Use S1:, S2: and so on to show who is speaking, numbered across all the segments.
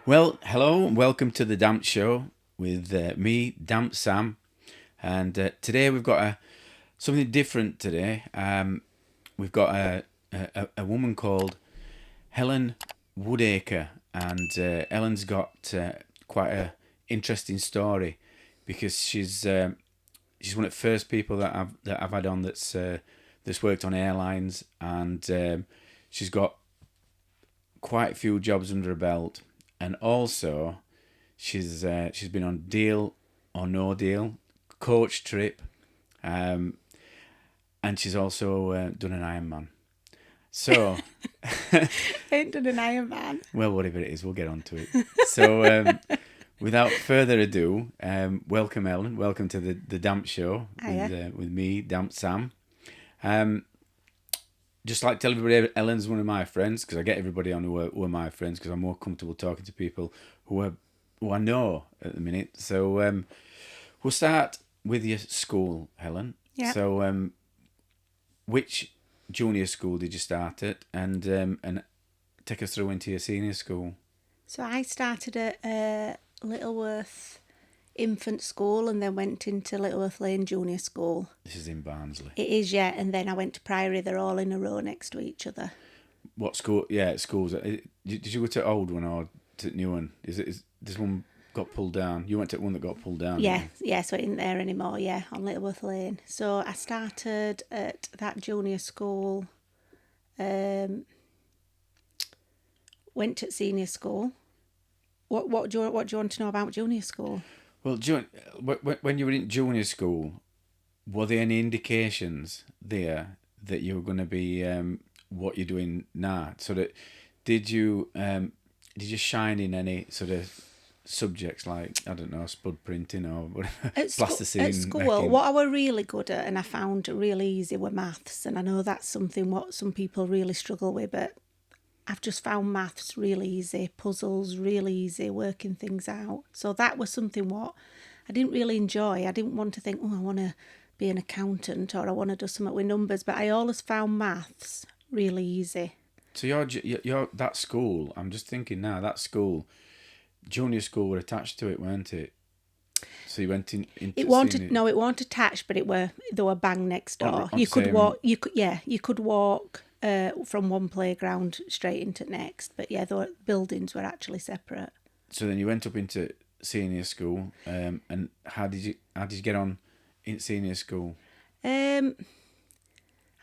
S1: Well, hello and welcome to the Damp Show with me, Damp Sam. And today we've got something different today. We've got a woman called Helen Woodacre, and Helen's got quite a interesting story because she's one of the first people that I've had on that's worked on airlines, and she's got quite a few jobs under her belt, and also she's been on Deal or No Deal, coach trip, um, and she's also done an Ironman. So,
S2: Ain't done an Iron Man.
S1: well, whatever it is, we'll get on to it. So, without further ado, welcome Ellen, welcome to the Damp Show with me, Damp Sam. Um, just like to tell everybody, Ellen's one of my friends because I get everybody on who are my friends because I'm more comfortable talking to people who I know at the minute. So we'll start with your school, Helen.
S2: Yeah.
S1: So which junior school did you start at, and take us through into your senior school?
S2: So I started at Littleworth Infant School and then went into Littleworth Lane Junior School.
S1: This is in Barnsley.
S2: It is, yeah. And then I went to Priory. They're all in a row next to each other.
S1: What school? Yeah, schools. Did you go to old one or to new one? Is this one got pulled down? You went to one that got pulled down.
S2: Yeah, yeah. So it isn't there anymore. Yeah, on Littleworth Lane. So I started at that junior school. Went to senior school. What do you want to know about junior school?
S1: Well, when you were in junior school, were there any indications there that you were going to be what you're doing now? So that did you shine in any sort of subjects like, I don't know, spud printing or whatever, plasticine?
S2: At school,
S1: making?
S2: what I were really good at and I found really easy were maths, and I know that's something what some people really struggle with, but I've just found maths really easy, puzzles really easy, working things out. So that was something what I didn't really enjoy. I didn't want to think, oh, I want to be an accountant or I want to do something with numbers, but I always found maths really easy.
S1: So your that school, I'm just thinking now, that school, junior school were attached to it, weren't it? So you went into
S2: It wasn't
S1: senior.
S2: no, it wasn't attached, but they were bang next door.
S1: On
S2: You could
S1: same-
S2: walk. You could walk from one playground straight into next. But yeah, the buildings were actually separate.
S1: So then you went up into senior school, and how did you get on in senior school?
S2: Um,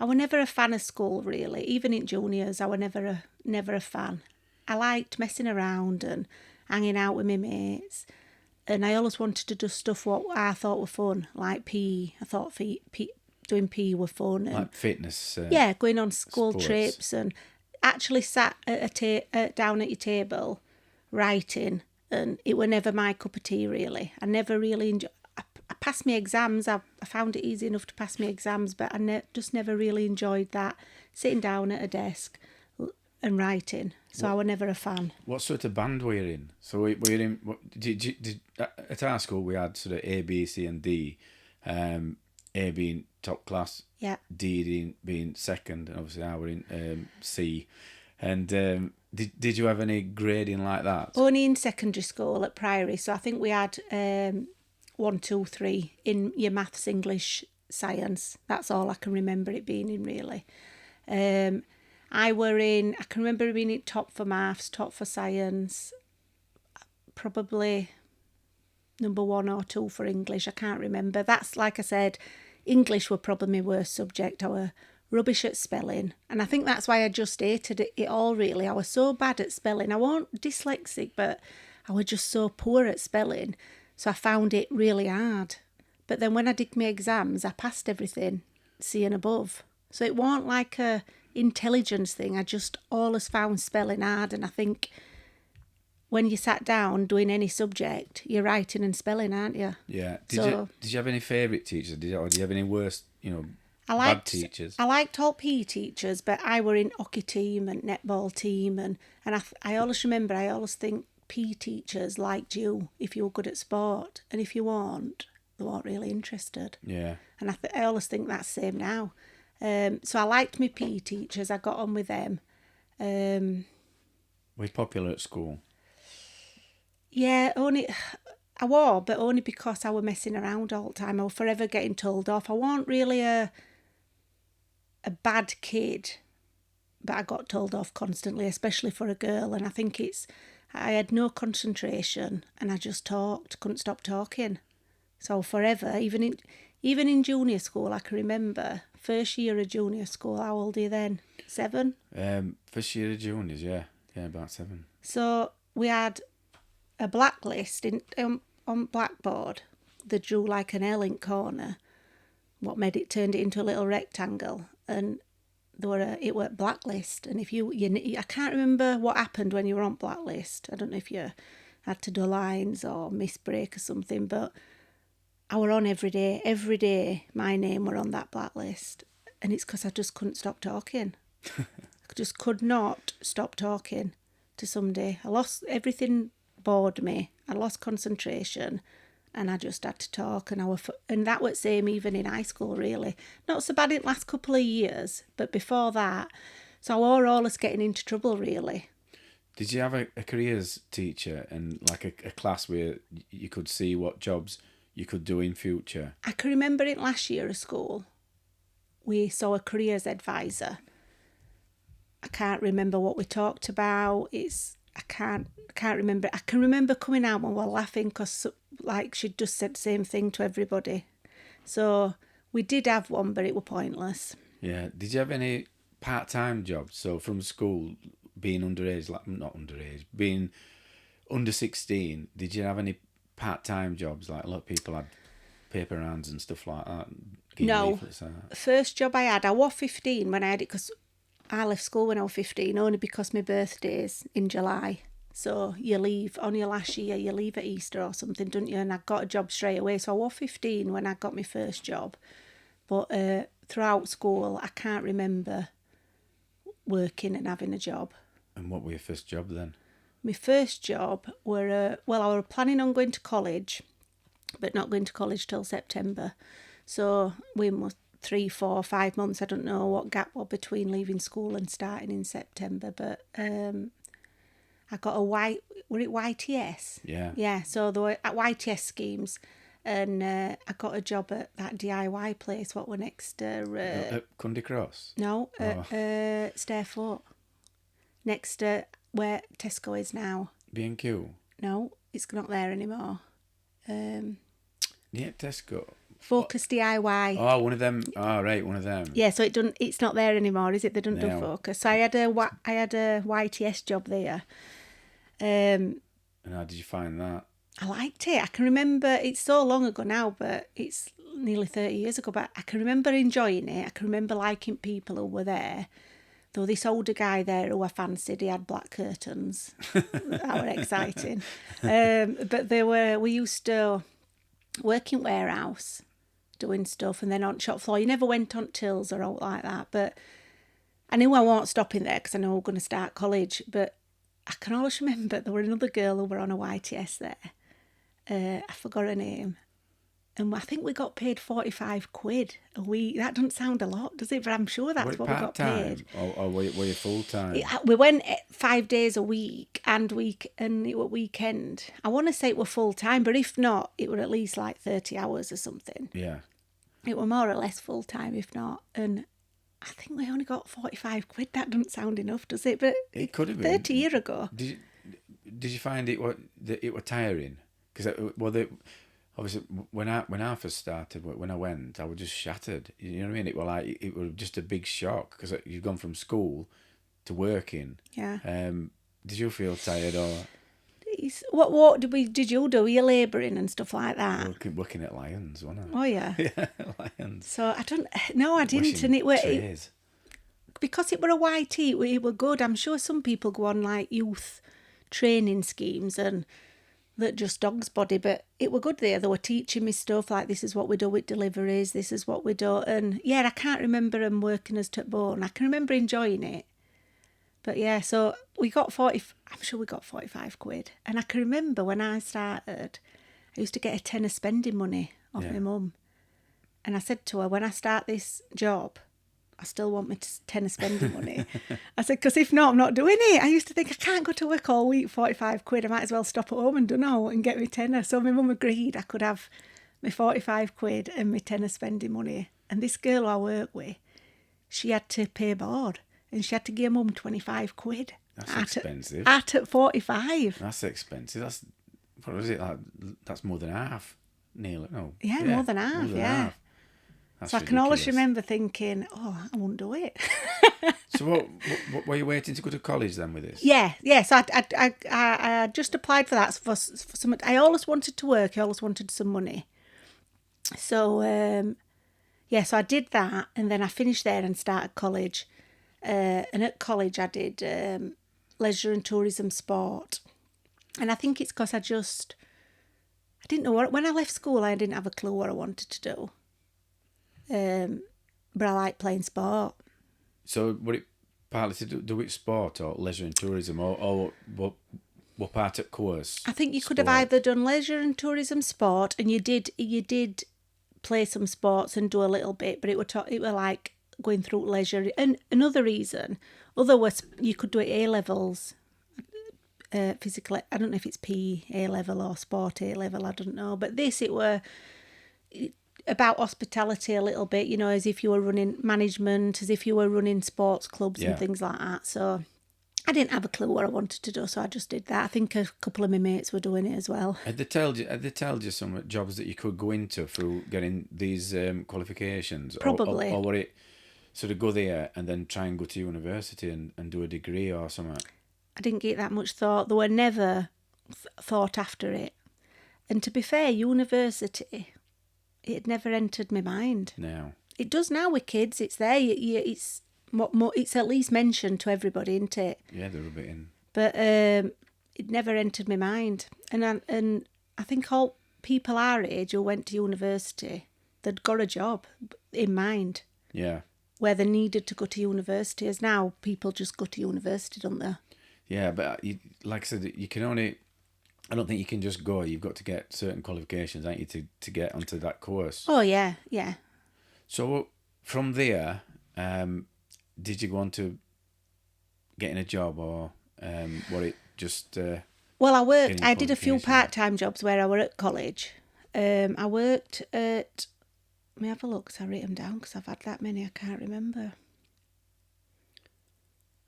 S2: I were never a fan of school really. Even in juniors, I were never a fan. I liked messing around and hanging out with my mates, and I always wanted to do stuff what I thought were fun, like PE. I thought doing PE were fun, and
S1: Like fitness?
S2: yeah, going on school
S1: sports.
S2: trips and actually sat at down at your table writing, and it were never my cup of tea really. I never really enjoyed. I passed my exams. I found it easy enough to pass my exams, but I just never really enjoyed that sitting down at a desk and writing. So I were never a fan.
S1: What sort of band were you in? So were you in? Did at our school we had sort of A, B, C, and D. A being top class,
S2: Yeah.
S1: D being second, and obviously I were in C. And did you have any grading like that?
S2: Only in secondary school at Priory. So I think we had 1, 2, 3 in your maths, English, science. That's all I can remember it being in really. I can remember being in top for maths, top for science, probably number 1 or 2 for English. I can't remember. That's like I said, English were probably my worst subject. I were rubbish at spelling, and I think that's why I just hated it all really. I was so bad at spelling. I wasn't dyslexic, but I was just so poor at spelling, so I found it really hard. But then when I did my exams, I passed everything C and above. So it wasn't like a intelligence thing. I just always found spelling hard, and I think when you sat down doing any subject, you're writing and spelling, aren't you?
S1: Yeah.
S2: So-
S1: Did you have any favourite teachers? Or do you have any worst,
S2: I
S1: bad
S2: liked
S1: teachers?
S2: I liked all PE teachers, but I were in hockey team and netball team, and I always remember, I always think PE teachers liked you if you were good at sport, and if you weren't, they weren't really interested.
S1: Yeah.
S2: And I always think that's the same now. So I liked my PE teachers. I got on with them.
S1: Were you popular at school?
S2: Yeah, only I were, but only because I were messing around all the time. I was forever getting told off. I wasn't really a bad kid, but I got told off constantly, especially for a girl. And I think I had no concentration, and I just couldn't stop talking. So forever, even in junior school, I can remember first year of junior school. How old are you then? 7.
S1: First year of juniors, yeah, about 7.
S2: So we had a blacklist on blackboard that drew like an L in corner. What turned it into a little rectangle, and it were blacklist. And if I can't remember what happened when you were on blacklist. I don't know if you had to do lines or miss break or something, but I were on every day. Every day, my name were on that blacklist, and it's because I just couldn't stop talking. I just could not stop talking to somebody. I lost everything. Bored me. I lost concentration, and I just had to talk. And that was the same even in high school. Really, not so bad in the last couple of years, but before that. So I were always getting into trouble. Really.
S1: Did you have a careers teacher and like a class where you could see what jobs you could do in future?
S2: I can remember it last year of school. We saw a careers advisor. I can't remember what we talked about. I can't remember. I can remember coming out and we were laughing because like she'd just said the same thing to everybody. So we did have one, but it was pointless.
S1: Yeah. Did you have any part-time jobs? So from school, being underage, like not underage, being under 16, did you have any part-time jobs? Like a lot of people had paper rounds and stuff like that.
S2: No. First job I was 15 when I had it because I left school when I was 15 only because my birthday's in July. So you leave on your last year, you leave at Easter or something, don't you? And I got a job straight away. So I was 15 when I got my first job. But throughout school, I can't remember working and having a job.
S1: And what were your first job then?
S2: My first job were, I were planning on going to college, but not going to college till September. So we must 3, 4, 5 months. I don't know what gap was between leaving school and starting in September, but I got were it YTS?
S1: Yeah.
S2: Yeah, so there were YTS schemes, and I got a job at that DIY place. What were next?
S1: At Cundy Cross?
S2: No, Stairfoot. Next where Tesco is now.
S1: B&Q?
S2: No, it's not there anymore.
S1: Yeah, Tesco.
S2: Focus DIY.
S1: Oh, one of them. Oh, right, one of them.
S2: Yeah, so it's not there anymore, is it? They don't do Focus. So I had a YTS job there.
S1: And how did you find that?
S2: I liked it. I can remember, it's so long ago now, but it's nearly 30 years ago, but I can remember enjoying it. I can remember liking people who were there. Though this older guy there who I fancied, he had black curtains. That were exciting. But we used to work in warehouse, doing stuff, and then on shop floor. You never went on tills or out like that, but I knew I wasn't stopping there because I know we were going to start college, but I can always remember there were another girl who were on a YTS there. I forgot her name. And I think we got paid 45 quid a week. That doesn't sound a lot, does it? But I'm sure that's what we got paid.
S1: Or were you full-time?
S2: We went 5 days a week and it was weekend. I want to say it were full-time, but if not, it were at least like 30 hours or something.
S1: Yeah.
S2: It were more or less full-time, if not. And I think we only got 45 quid. That doesn't sound enough, does it? But
S1: it could have been
S2: 30 years ago.
S1: Did you find it were tiring? Because obviously when I first started, when I went, I was just shattered. You know what I mean? It was just a big shock because you've gone from school to working.
S2: Yeah.
S1: Did you feel tired or?
S2: What did you do? Were you labouring and stuff like that?
S1: Working at Lions, wasn't I?
S2: Oh yeah.
S1: Yeah, Lions.
S2: So I didn't, and because it were a YT, it were good. I'm sure some people go on like youth training schemes and that just dog's body, but it were good there. They were teaching me stuff like this is what we do with deliveries, this is what we do, and yeah, I can't remember them working us to bone. I can remember enjoying it. But yeah, so we got 45 quid. And I can remember when I started, I used to get a tenner spending money off my mum. And I said to her, when I start this job, I still want my tenner spending money. I said, because if not, I'm not doing it. I used to think I can't go to work all week, 45 quid. I might as well stop at home and do now and get my tenner. So my mum agreed I could have my 45 quid and my tenner spending money. And this girl I work with, she had to pay board and she had to give mum 25 quid.
S1: That's expensive.
S2: At 45.
S1: That's expensive. That's, what was it? Like, that's more than half. Nearly. No.
S2: Yeah, more than half, yeah.
S1: That's
S2: so I can
S1: ridiculous.
S2: always remember thinking, oh, I won't do it.
S1: So what were you waiting to go to college then with this?
S2: Yeah. So I just applied for that for some. I always wanted to work. I always wanted some money. So so I did that, and then I finished there and started college. And at college I did leisure and tourism sport, and I think it's because I didn't know what. When I left school, I didn't have a clue what I wanted to do. But I like playing sport.
S1: So were it partly to do with sport or leisure and tourism, or what part of course?
S2: I think you could have either done leisure and tourism sport, and you did play some sports and do a little bit, but it were like going through leisure. And another reason, was you could do it A levels, physically. I don't know if it's PE A level or sport A level. I don't know, but it were about hospitality a little bit, as if you were running management, as if you were running sports clubs and things like that. So I didn't have a clue what I wanted to do, so I just did that. I think a couple of my mates were doing it as well.
S1: Had they told you some jobs that you could go into through getting these qualifications?
S2: Probably.
S1: Or were it sort of go there and then try and go to university and do a degree or something?
S2: I didn't give that much thought. There were never thought after it. And to be fair, university, it had never entered my mind.
S1: No.
S2: It does now with kids. It's there. It's at least mentioned to everybody, isn't it?
S1: Yeah, they're a bit in.
S2: But it never entered my mind. And I think all people our age who went to university, they'd got a job in mind.
S1: Yeah.
S2: Where they needed to go to university. As now, people just go to university, don't they?
S1: Yeah, but like I said, you can only... I don't think you can just go. You've got to get certain qualifications, ain't you, to get onto that course.
S2: Oh, yeah.
S1: So from there, did you go on to getting a job, or were it just...
S2: Well, I did a few part-time jobs where I were at college. I worked at... Let me have a look, so I write them down, because I've had that many, I can't remember.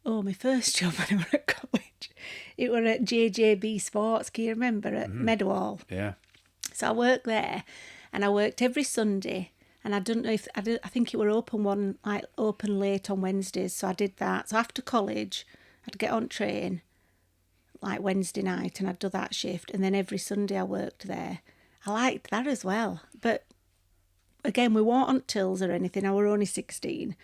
S2: Oh, my first job when I was at college, it were at JJB Sports, can you remember, at Meadowhall?
S1: Yeah.
S2: So I worked there, and I worked every Sunday, and I don't know if, I think it were open late on Wednesdays, so I did that. So after college, I'd get on train, like Wednesday night, and I'd do that shift, and then every Sunday I worked there. I liked that as well, but again, we weren't on tills or anything, I were only 16.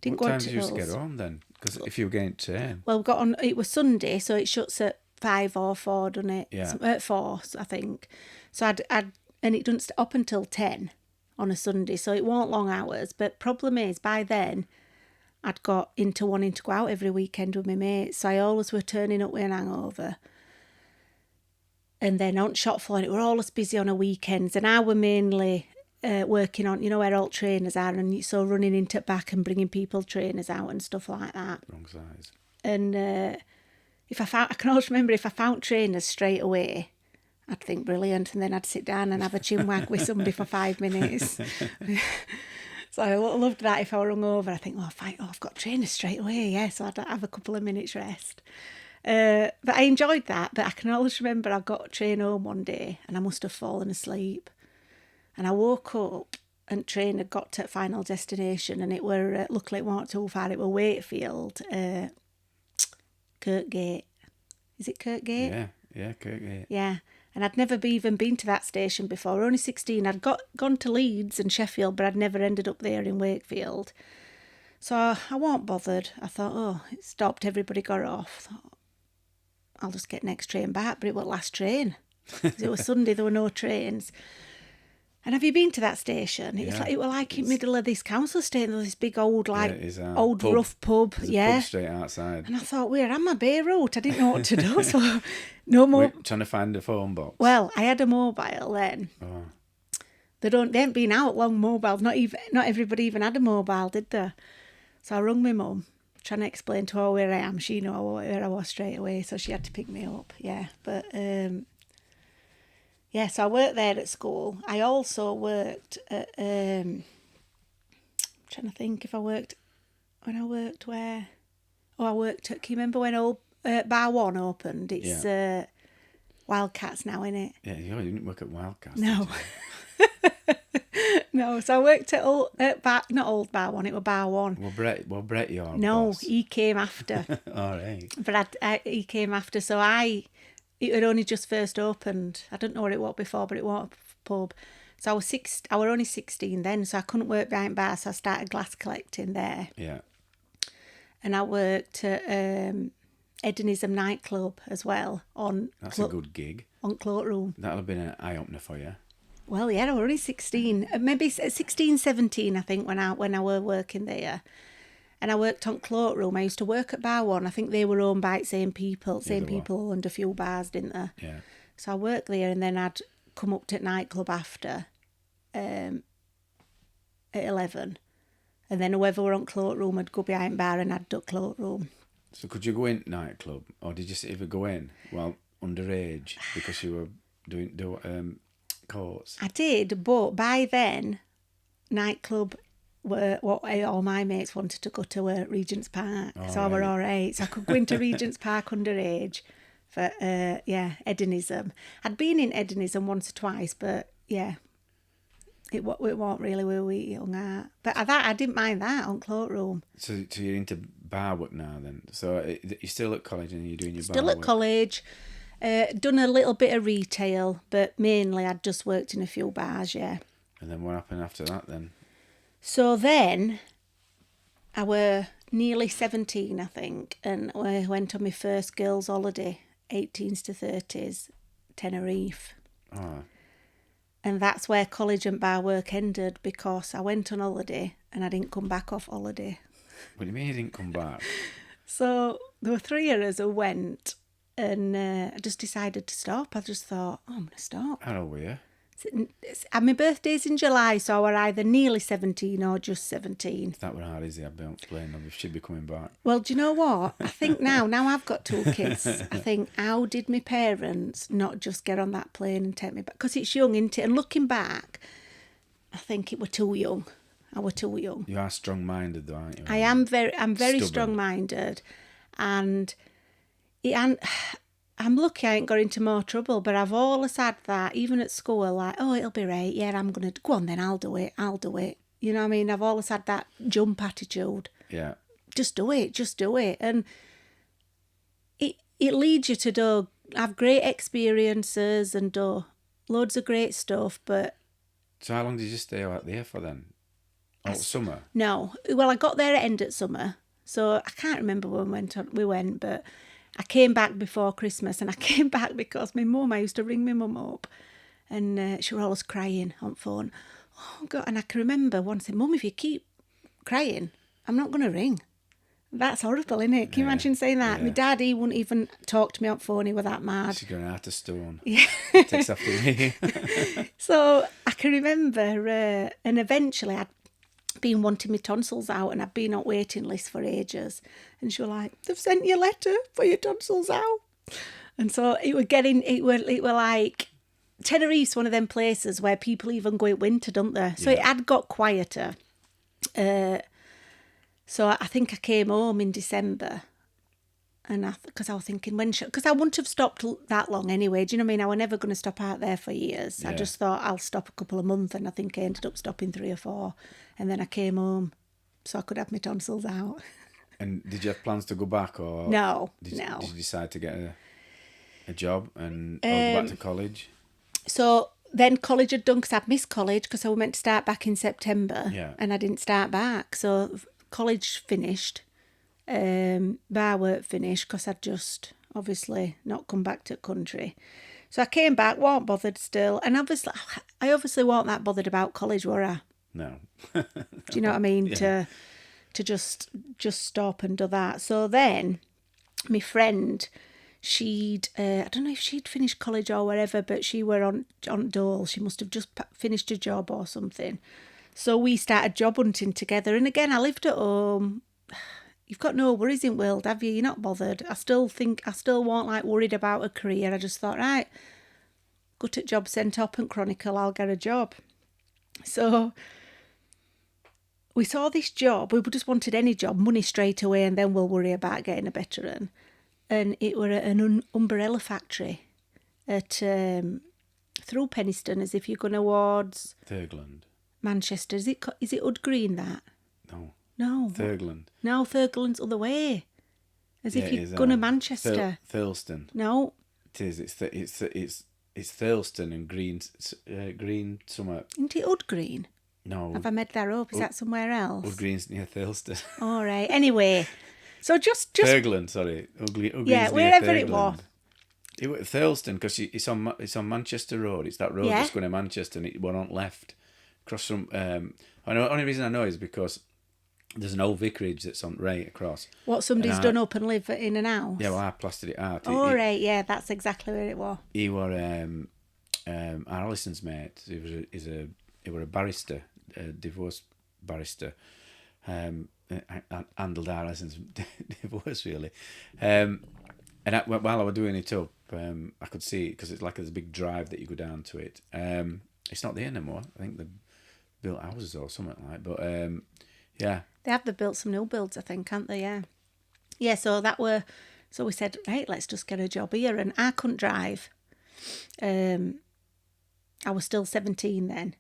S2: Didn't
S1: what
S2: go
S1: time
S2: on
S1: did you
S2: tills.
S1: get on then? Because if you were getting train...
S2: Well, we got on. It was Sunday, so it shuts at 5 or 4, doesn't it?
S1: Yeah.
S2: At 4, I think. So and it doesn't stop until 10 on a Sunday, so it weren't long hours. But problem is, by then, I'd got into wanting to go out every weekend with my mates, so I always were turning up with an hangover. And then on shop floor, it were always busy on a weekends, and I were mainly working on, where all trainers are, and so running into back and bringing people trainers out and stuff like that.
S1: Wrong size.
S2: And I can always remember if I found trainers straight away, I'd think brilliant, and then I'd sit down and have a chinwag with somebody for 5 minutes. So I loved that. If I were hungover, I think, I've got trainers straight away, yeah, so I'd have a couple of minutes rest. But I enjoyed that, but I can always remember I got a train home one day and I must have fallen asleep. And I woke up and train had got to final destination, and it were, luckily it weren't too far, it were Wakefield, Kirkgate. Is it Kirkgate?
S1: Yeah, Kirkgate.
S2: Yeah, and I'd never even been to that station before. Only 16. I'd gone to Leeds and Sheffield, but I'd never ended up there in Wakefield. So I weren't bothered. I thought, it stopped, everybody got off. I thought, I'll just get next train back, but it was last train. It was Sunday, there were no trains. And have you been to that station?
S1: Yeah.
S2: It was like in the middle of this council estate, this big old, old
S1: pub.
S2: rough pub.
S1: There's
S2: yeah.
S1: a pub straight outside.
S2: And I thought, where am I? Beirut? I didn't know what to do. So no more.
S1: We're trying to find a phone box.
S2: Well, I had a mobile then.
S1: Oh.
S2: They ain't been out long mobiles. Not everybody even had a mobile, did they? So I rung my mum, trying to explain to her where I am. She knew where I was straight away, so she had to pick me up. Yeah, but yeah, so I worked there at school. I also worked at I'm trying to think if I worked where. Oh, I worked at. Can you remember when old Bar One opened? It's Wildcats now, isn't it?
S1: Yeah, you didn't work at Wildcats.
S2: No. No, so I worked at not Old Bar One, it was Bar One.
S1: Well, Brett, your
S2: No,
S1: boss.
S2: he came after.
S1: All right.
S2: But he came after, so it had only just first opened. I don't know what it was before, but it was a pub. So I were only 16 then, so I couldn't work behind bar, so I started glass collecting there.
S1: Yeah.
S2: And I worked at Edenism nightclub as well
S1: That's a good gig.
S2: on Cloakroom.
S1: That'll have been an eye opener for you.
S2: Well, yeah, I was only 16, maybe 16, 17, I think, when I were working there. And I worked on Cloakroom. I used to work at Bar One. I think they were owned by the same people. Same people owned a few bars, didn't they?
S1: Yeah.
S2: So I worked there, and then I'd come up to nightclub after at 11. And then whoever were on Cloakroom would go behind bar and I'd duck Cloakroom.
S1: So could you go in nightclub, or did you ever go in while underage because you were doing courts?
S2: I did, but by then, nightclub were what all my mates wanted to go to Regent's Park. So I were all right. So I could go into Regent's Park underage for, Edenism. I'd been in Edenism once or twice, but yeah, it wasn't really where we hung out. But I didn't mind that on Cloakroom.
S1: So you're into bar work now then? So you're still at college and you're doing your
S2: Still
S1: bar
S2: at
S1: work?
S2: college. Done a little bit of retail, but mainly I'd just worked in a few bars, yeah.
S1: And then what happened after that then?
S2: So then I were nearly 17, I think, and I went on my first girls' holiday, 18s to 30s, Tenerife.
S1: Oh,
S2: And that's where college and bar work ended, because I went on holiday and I didn't come back off holiday.
S1: what do you mean you didn't come back?
S2: So there were 3 of us who went, and I just decided to stop. I just thought, I'm going to stop.
S1: How old were you?
S2: And my birthday's in July, so I were either nearly 17 or just 17.
S1: That were hard, is it? I've been playing them. Should be coming back.
S2: Well, do you know what? I think now I've got 2 kids, I think, how did my parents not just get on that plane and take me back? Because it's young, isn't it? And looking back, I think it were too young. I were too young.
S1: You are strong-minded though, aren't you?
S2: I'm very
S1: Stubborn.
S2: strong-minded, and I'm lucky I ain't got into more trouble, but I've always had that, even at school, like, oh, it'll be right, yeah, I'm going to, go on then, I'll do it. You know what I mean? I've always had that jump attitude.
S1: Yeah.
S2: Just do it. And it leads you to have great experiences and do loads of great stuff, but...
S1: So how long did you stay out there for then? All summer?
S2: No. Well, I got there at end of summer, so I can't remember when we went, but... I came back before Christmas, and I came back because my mum, I used to ring my mum up, and she was always crying on phone. Oh, God. And I can remember once saying, Mum, if you keep crying, I'm not going to ring. That's horrible, isn't it? Can you imagine saying that?
S1: Yeah.
S2: My dad, he wouldn't even talk to me on phone. He was that mad.
S1: She's going out of stone.
S2: Yeah.
S1: Takes after me.
S2: So I can remember, and eventually I'd been wanting my tonsils out, and I'd been on waiting list for ages, and she was like, they've sent you a letter for your tonsils out. And so it were like, Tenerife's one of them places where people even go in winter, don't they? So It had got quieter. So I think I came home in December, and because I was thinking, because I wouldn't have stopped that long anyway. Do you know what I mean? I was never going to stop out there for years.
S1: Yeah.
S2: I just thought I'll stop a couple of months, and I think I ended up stopping 3 or 4. And then I came home so I could have my tonsils out.
S1: And did you have plans to go back, or
S2: No.
S1: Did you decide to get a job and or go back to college?
S2: So then college had done, because I'd missed college because I was meant to start back in September.
S1: Yeah.
S2: And I didn't start back. So college finished, bar work finished, because I'd just obviously not come back to the country. So I came back, weren't bothered still. And I obviously weren't that bothered about college, were I?
S1: No.
S2: Do you know what I mean?
S1: Yeah.
S2: To just stop and do that. So then my friend, she'd I don't know if she'd finished college or whatever, but she were on dole. She must have just finished a job or something. So we started job hunting together. And again, I lived at home. you've got no worries in world, have you? You're not bothered. I still weren't like worried about a career. I just thought, right, go to job centre up and Chronicle, I'll get a job. So we saw this job. We just wanted any job, money straight away, and then we'll worry about getting a better one. And it were an umbrella factory at through Penistone, as if you're going towards
S1: Thurgland.
S2: Manchester. Is it Ud Green, that? No.
S1: Thurgland.
S2: No, Thurgland's other way. As if
S1: it
S2: you're
S1: is,
S2: going to Manchester.
S1: Thurleston.
S2: No.
S1: It is. It's Thurleston and Green somewhere.
S2: Isn't it Ud Green?
S1: No.
S2: Have I made that up? Is that somewhere else?
S1: Ud Green's near Thurleston.
S2: All right. Anyway, so just
S1: Thurgland, sorry.
S2: yeah, wherever it was.
S1: It was Thurleston because it's on Manchester Road. It's that road that's going to Manchester, and it went on left across from. I know. Only reason I know is because there's an old vicarage that's on right across.
S2: What, somebody's done up and live in an house?
S1: Yeah, well, I plastered it out.
S2: Right, yeah, that's exactly where it was.
S1: He were our Alison's mate. He were a barrister, a divorce barrister. Handled our Alison's divorce really. And while I was doing it up, I could see it because it's like there's a big drive that you go down to it. It's not there anymore. I think they've built houses or something like. But yeah,
S2: they built some new builds, I think, haven't they? Yeah, yeah. So we said, right, let's just get a job here. And I couldn't drive. I was still 17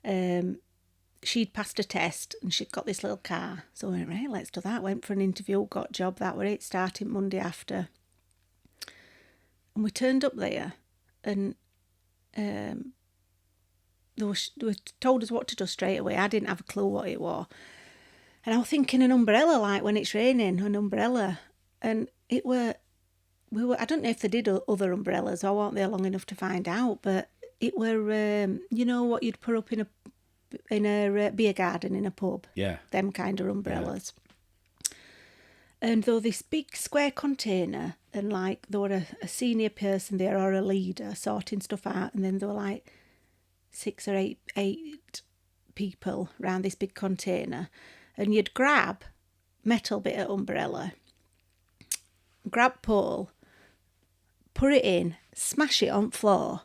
S2: then. She'd passed a test and she'd got this little car. So I went, right, let's do that. Went for an interview, got a job. That were it. Starting Monday after. And we turned up there, and they told us what to do straight away. I didn't have a clue what it was. And I was thinking an umbrella, like when it's raining, an umbrella. And we were, I don't know if they did other umbrellas. I wasn't there long enough to find out. But it were, you know what you'd put up in a beer garden in a pub?
S1: Yeah.
S2: Them kind of umbrellas. Yeah. And though this big square container, and like there were a senior person there or a leader sorting stuff out, and then there were like 6 or 8 people around this big container, and you'd grab metal bit of umbrella, grab pole, put it in, smash it on floor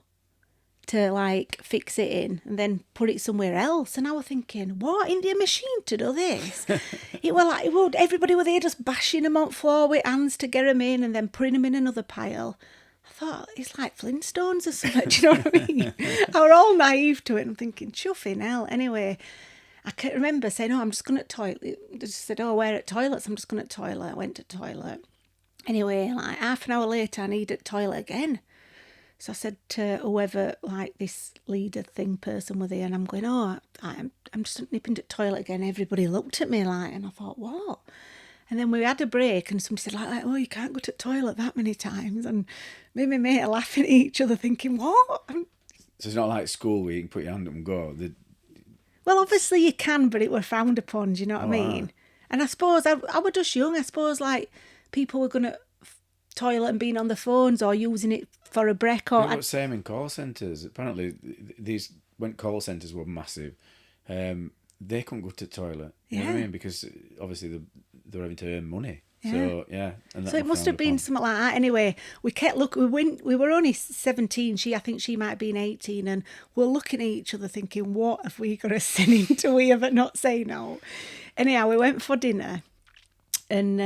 S2: to like fix it in, and then put it somewhere else. And I was thinking, what, in the machine to do this? It were like, everybody were there just bashing them on floor with hands to get them in and then putting them in another pile. I thought, it's like Flintstones or something, do you know what I mean? I were all naive to it, and I'm thinking, chuffing hell. Anyway, I can remember saying, I'm just going to toilet. They just said, where at toilets? I'm just going to toilet. I went to toilet. Anyway, like half an hour later, I needed toilet again. So I said to whoever, like this leader thing person were there, and I'm going, I'm just nipping to the toilet again. Everybody looked at me like, and I thought, what? And then we had a break, and somebody said, like, you can't go to the toilet that many times. And me and my mate are laughing at each other, thinking, what?
S1: So it's not like school where you can put your hand up and go.
S2: Well, obviously you can, but it were frowned upon, do you know what I mean? Wow. And I suppose I was just young. I suppose like people were going to toilet and being on the phones or using it for a break. Or
S1: it was the same in call centres. Apparently, when call centres were massive, they couldn't go to the toilet. You know what I mean? Because obviously they were having to earn money. Yeah. So yeah. And
S2: so it must have been something like that. Anyway, we kept looking. We were only 17. I think she might have been 18, and we're looking at each other thinking, what have we got to send into here but not say no? Anyhow, we went for dinner, and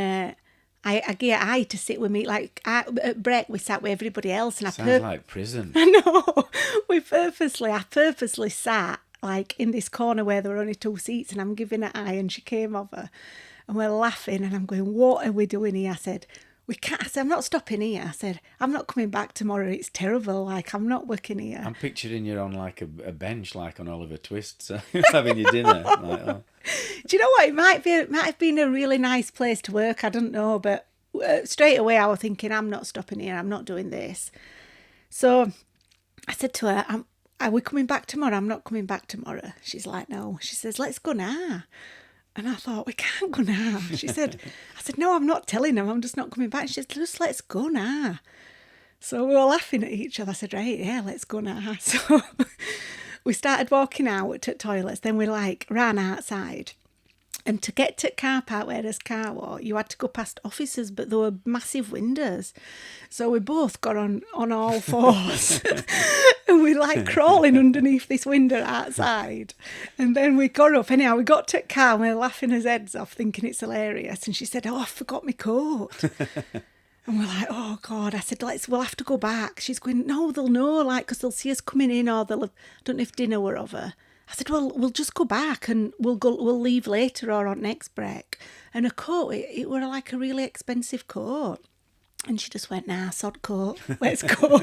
S2: I get I to sit with me, like at break we sat with everybody else, and
S1: sounds like prison.
S2: I know. I purposely sat like in this corner where there were only 2 seats, and I'm giving her eye, and she came over, and we're laughing, and I'm going, what are we doing here? I said, we can't. I said, I'm not stopping here. I said, I'm not coming back tomorrow. It's terrible. Like, I'm not working here.
S1: I'm picturing you on like a bench, like on Oliver Twist, having your dinner. Like, oh.
S2: Do you know what? It might have been a really nice place to work. I don't know, but straight away I was thinking, I'm not stopping here. I'm not doing this. So I said to her, are we coming back tomorrow? I'm not coming back tomorrow. She's like, no. She says, let's go now. And I thought, we can't go now. I said, no, I'm not telling them. I'm just not coming back. She said, just let's go now. So we were laughing at each other. I said, right, yeah, let's go now. So we started walking out to toilets. Then we ran outside. And to get to the car park where there's car war, you had to go past offices, but there were massive windows. So we both got on all fours and we like crawling underneath this window outside. And then we got up. Anyhow, we got to the car and we were laughing our heads off, thinking it's hilarious. And she said, "Oh, I forgot my coat." And we're like, "Oh, God." I said, we'll have to go back. She's going, "No, they'll know, like, because they'll see us coming in or they'll have, I don't know if dinner were over." I said, "Well, we'll just go back and we'll leave later or on next break." And a coat, it were like a really expensive coat. And she just went, "Nah, sod coat, let's go."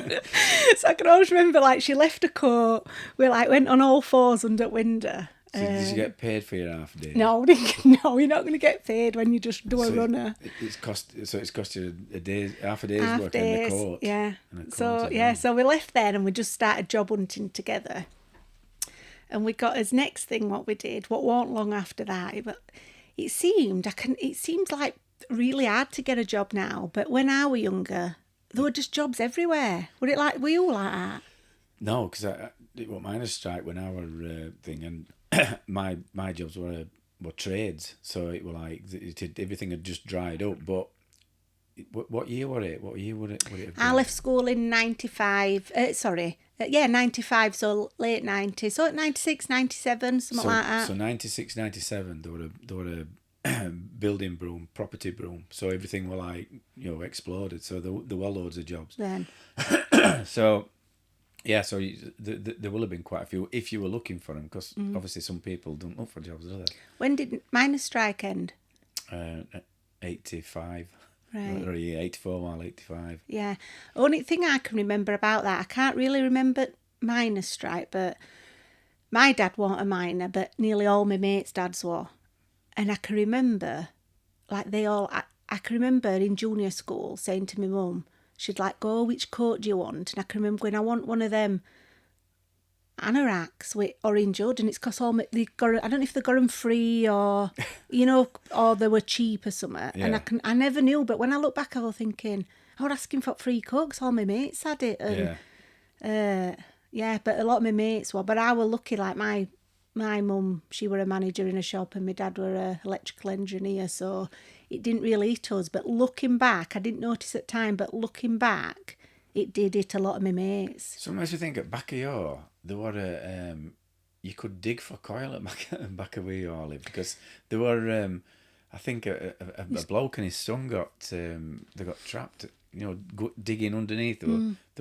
S2: So I can always remember, like, she left a coat. We, like, went on all fours under the window.
S1: So did you get paid for your half day?
S2: No, you're not going to get paid when you just do a runner.
S1: It's cost you half a day's work in the coat.
S2: Yeah. So we left there and we just started job hunting together. And we got as next thing what we did, what weren't long after that, but it seems like really hard to get a job now. But when I were younger, there were just jobs everywhere. Were you all like that?
S1: No, because it was miners' strike when I were thing, and my jobs were trades, so it were like everything had just dried up. But what year were it? What year would it have been?
S2: I left school in 95. 95, so late 90s. So 96, 97, something like that.
S1: So 96, 97, there were a building boom, property boom. So everything were like, exploded. So there were loads of jobs.
S2: Then.
S1: So, yeah, so there will have been quite a few if you were looking for them, because obviously some people don't look for jobs, do they?
S2: When did miners' strike end?
S1: 85.
S2: Right.
S1: Or 84 while 85.
S2: Yeah. Only thing I can remember about that, I can't really remember miners' strike, but my dad wasn't a miner, but nearly all my mates' dads were. And I can remember, like I can remember in junior school saying to my mum, she'd like, "Go, which coat do you want?" And I can remember going, "I want one of them anoraks with orange hood," and it's because I don't know if they got them free or or they were cheap or something.
S1: Yeah.
S2: And I never knew, but when I look back I was thinking I was asking for free coat because all my mates had it. And but a lot of my mates were, but I was lucky. Like my mum, she were a manager in a shop and my dad were a electrical engineer, so it didn't really hit us. But looking back, I didn't notice at the time, but looking back, it did hit a lot of my mates.
S1: Sometimes you think at back of your, there were you could dig for coal at back of where you all live, because there were I think a bloke and his son they got trapped, digging underneath. They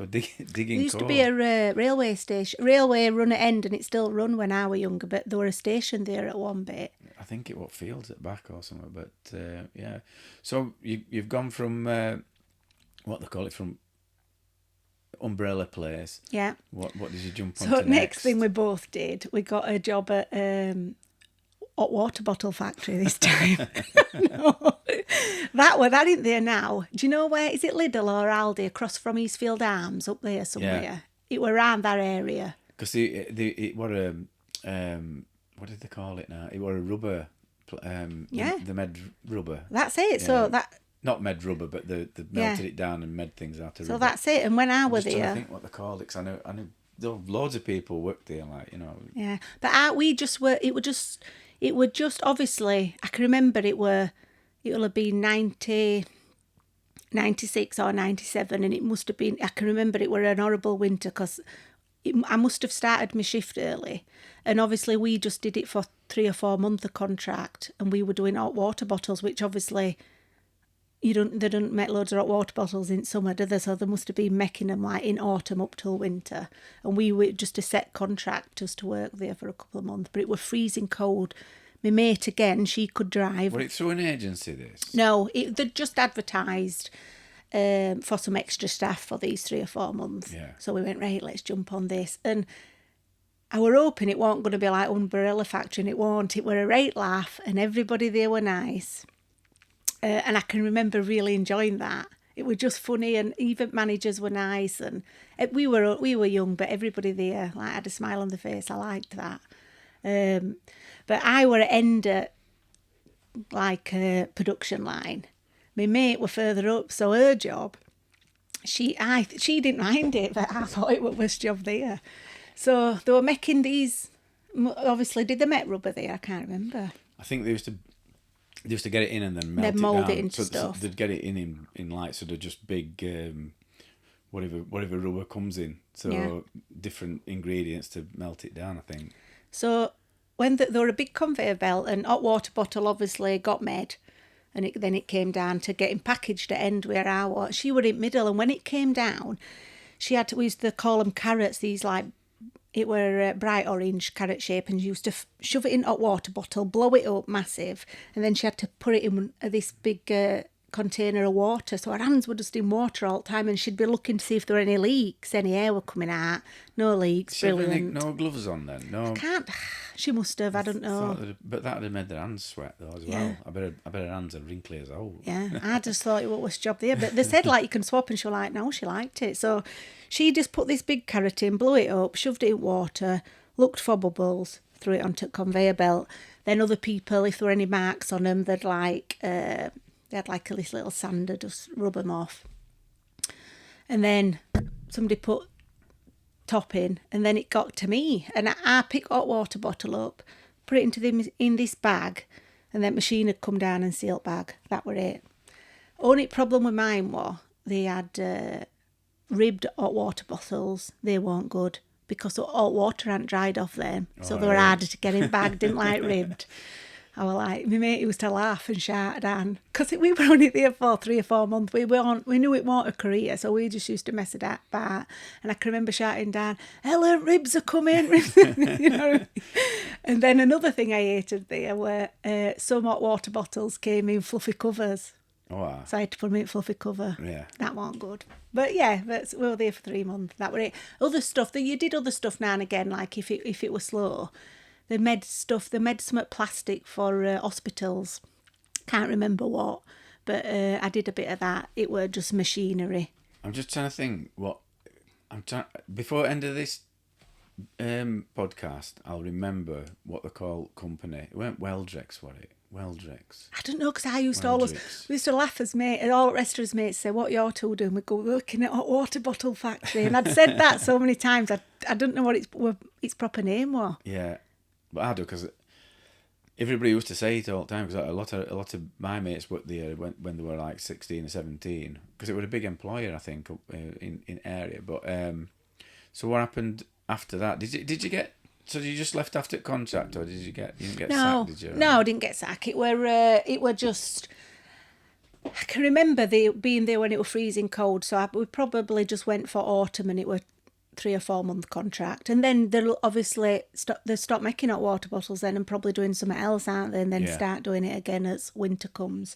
S1: were digging
S2: There used
S1: coal.
S2: to be a railway run at end, and it still run when I were younger, but there were a station there at one bit.
S1: I think it was fields at back or something, but yeah. So you've gone from what they call it, from umbrella place.
S2: Yeah.
S1: What did you jump on
S2: So
S1: to
S2: next thing we both did, we got a job at hot water bottle factory this time. No, that ain't there now. Do you know where is it? Lidl or Aldi across from Eastfield Arms up there somewhere?
S1: Yeah.
S2: It were around that area.
S1: Because it were what did they call it now? It were a rubber. The med rubber.
S2: That's it.
S1: Yeah.
S2: So that.
S1: Not med rubber, but they melted it down and made things out of rubber.
S2: So that's it. And when I was there,
S1: I think what they called it, because I knew there were loads of people worked there,
S2: Yeah, but we just were. It would just obviously. I can remember it will have been 90, 96 or 97, and it must have been. I can remember it were an horrible winter because I must have started my shift early, and obviously we just did it for 3 or 4 months of contract, and we were doing hot water bottles, which obviously. They don't make loads of hot water bottles in summer, do they? So they must have been making them like in autumn up till winter. And we were just a set contract just to work there for a couple of months. But it was freezing cold. My mate, again, she could drive.
S1: Was it through an agency, this?
S2: No, they just advertised for some extra staff for these 3 or 4 months.
S1: Yeah.
S2: So we went, right, let's jump on this. And I were hoping it wasn't going to be like Umbrella Factory, and it won't. It were a right laugh, and everybody there were nice. And I can remember really enjoying that. It was just funny, and even managers were nice, and we were young, but everybody there had a smile on their face. I liked that. But I were at end at a production line. My mate were further up, so her job, she didn't mind it, but I thought it was the worst job there. So they were making these. Obviously, did they make rubber there? I can't remember.
S1: I think they used to. They used to get it in and then melt
S2: Then
S1: it
S2: mould
S1: down.
S2: it into
S1: so
S2: stuff.
S1: they'd get it in like sort of just big whatever rubber comes in. So
S2: Yeah.
S1: different ingredients to melt it down, I think.
S2: So when there were a big conveyor belt, and hot water bottle obviously got made, and then it came down to getting packaged at end where I was. She were in middle, and when it came down, she had to, we used to call them carrots, these like, it were bright orange carrot shape, and she used to shove it in a hot water bottle, blow it up massive, and then she had to put it in this big container of water. So her hands were just in water all the time, and she'd be looking to see if there were any leaks, any air were coming out. No leaks,
S1: She had
S2: brilliant.
S1: no gloves on then. No.
S2: Can't. She must have. I don't know.
S1: But that would have made their hands sweat though as well. I bet her hands are wrinkly as old.
S2: Yeah, I just thought, what was the job there? But they said like you can swap, and she was like, no, she liked it. So she just put this big carrot in, blew it up, shoved it in water, looked for bubbles, threw it onto the conveyor belt. Then other people, if there were any marks on them, they'd like they had like this little sander, just rub them off. And then somebody put top in, and then it got to me, and I picked hot water bottle up, put it in this bag, and then machine had come down and sealed bag. That were it. Only problem with mine was they had ribbed hot water bottles. They weren't good because the hot water hadn't dried off them, so they were harder to get in bag. Didn't like ribbed. I was like, my mate used to laugh and shout at because we were only there for 3 or 4 months. We knew it wasn't a career, so we just used to mess it about. And I can remember shouting down, Helen, ribs are coming, you know. And then another thing I hated there were some hot water bottles came in fluffy covers.
S1: Oh, wow.
S2: So I had to put them in fluffy cover.
S1: Yeah.
S2: That wasn't good. But yeah, we were there for 3 months. That were it. Other stuff, you did other stuff now and again, like if it was slow. They made some plastic for hospitals. Can't remember what, but I did a bit of that. It were just machinery.
S1: I'm just trying to think before the end of this podcast, I'll remember what they call company. It weren't Weldrex, was it? Weldrex.
S2: I don't know, because I used to always, we used to laugh as mates, and all the rest of us mates say, what you're two doing? We'd go working at a hot water bottle factory. And I'd said that so many times, I don't know what its proper name was.
S1: Yeah. But I do, because everybody used to say it all the time. Because a lot of my mates worked there when they were like 16 or 17. Because it was a big employer, I think, in area. But so what happened after that? Did you get? So you just left after contract, or you didn't get sacked? Did you?
S2: No, I didn't get sacked. It were just. I can remember being there when it was freezing cold. So we probably just went for autumn, and it were 3 or 4 month contract, and then they'll obviously stop making hot water bottles then, and probably doing something else, aren't they? And then start doing it again as winter comes.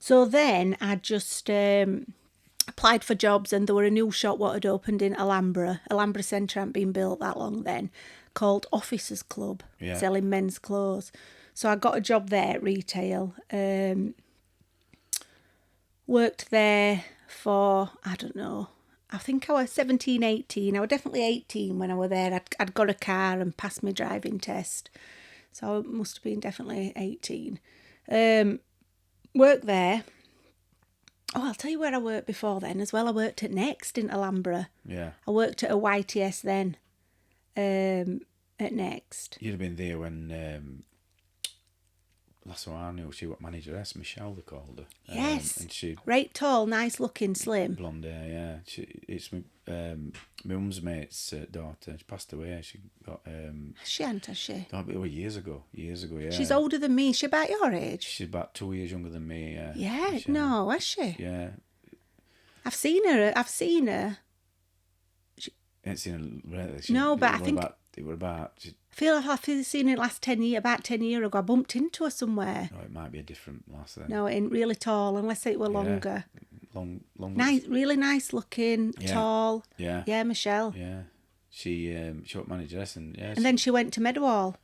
S2: So then I just applied for jobs, and there were a new shop what had opened in Alhambra Centre, hadn't been built that long then, called Officers Club, selling men's clothes. So I got a job there at retail. Worked there for, I don't know, I think I was 17, 18. I was definitely 18 when I was there. I'd got a car and passed my driving test. So I must have been definitely 18. Worked there. Oh, I'll tell you where I worked before then as well. I worked at Next in Alhambra.
S1: Yeah.
S2: I worked at a YTS then at Next.
S1: You'd have been there when... That's what I knew. She was manageress, Michelle, they called her.
S2: Yes.
S1: And she
S2: right tall, nice looking, slim.
S1: Blonde hair, yeah. It's my mum's mate's daughter. She passed away. She got...
S2: Has she?
S1: Oh, years ago, yeah.
S2: She's older than me. Is she about your age?
S1: She's about 2 years younger than me, yeah.
S2: Yeah,
S1: Michelle.
S2: no, has she?
S1: Yeah.
S2: I've seen her.
S1: Ain't seen her lately.
S2: No, but I think...
S1: It was about...
S2: I feel like I've seen it last 10 years, about 10 years ago. I bumped into her somewhere.
S1: Oh, it might be a different lass then.
S2: No, it ain't really tall, unless it were longer.
S1: Long.
S2: Nice, really nice looking, tall.
S1: Yeah.
S2: Yeah, Michelle.
S1: Yeah. She was manageress and yeah.
S2: And then she went to Meadowhall.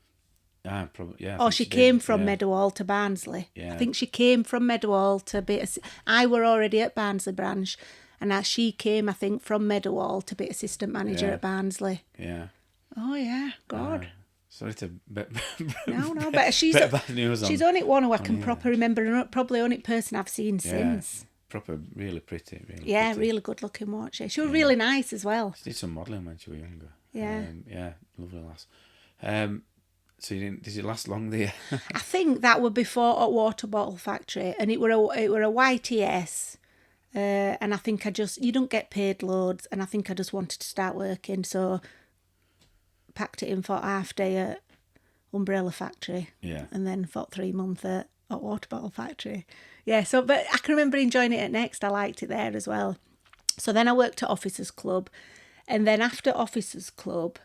S1: Probably, yeah.
S2: Oh, she came from Meadowhall to Barnsley.
S1: Yeah.
S2: I think she came from Meadowhall to be... I were already at Barnsley branch, and she came, I think, from Meadowhall to be assistant manager at Barnsley.
S1: Yeah.
S2: Oh, yeah. God.
S1: Sorry to bet.
S2: No, but she's
S1: bad news on.
S2: She's only one who I can proper remember, and probably only person I've seen since.
S1: Proper, really pretty.
S2: Really good looking, wasn't she? She was really nice as well.
S1: She did some modelling when she was younger.
S2: Yeah.
S1: Lovely lass. So did you last long there?
S2: I think that were before a water bottle factory, and it were a YTS. And I think you don't get paid loads, and I think I just wanted to start working, so packed it in for half day at Umbrella Factory.
S1: Yeah.
S2: And then for 3 months at Water Bottle Factory. Yeah, so, but I can remember enjoying it at Next. I liked it there as well. So then I worked at Officers Club. And then after Officers Club,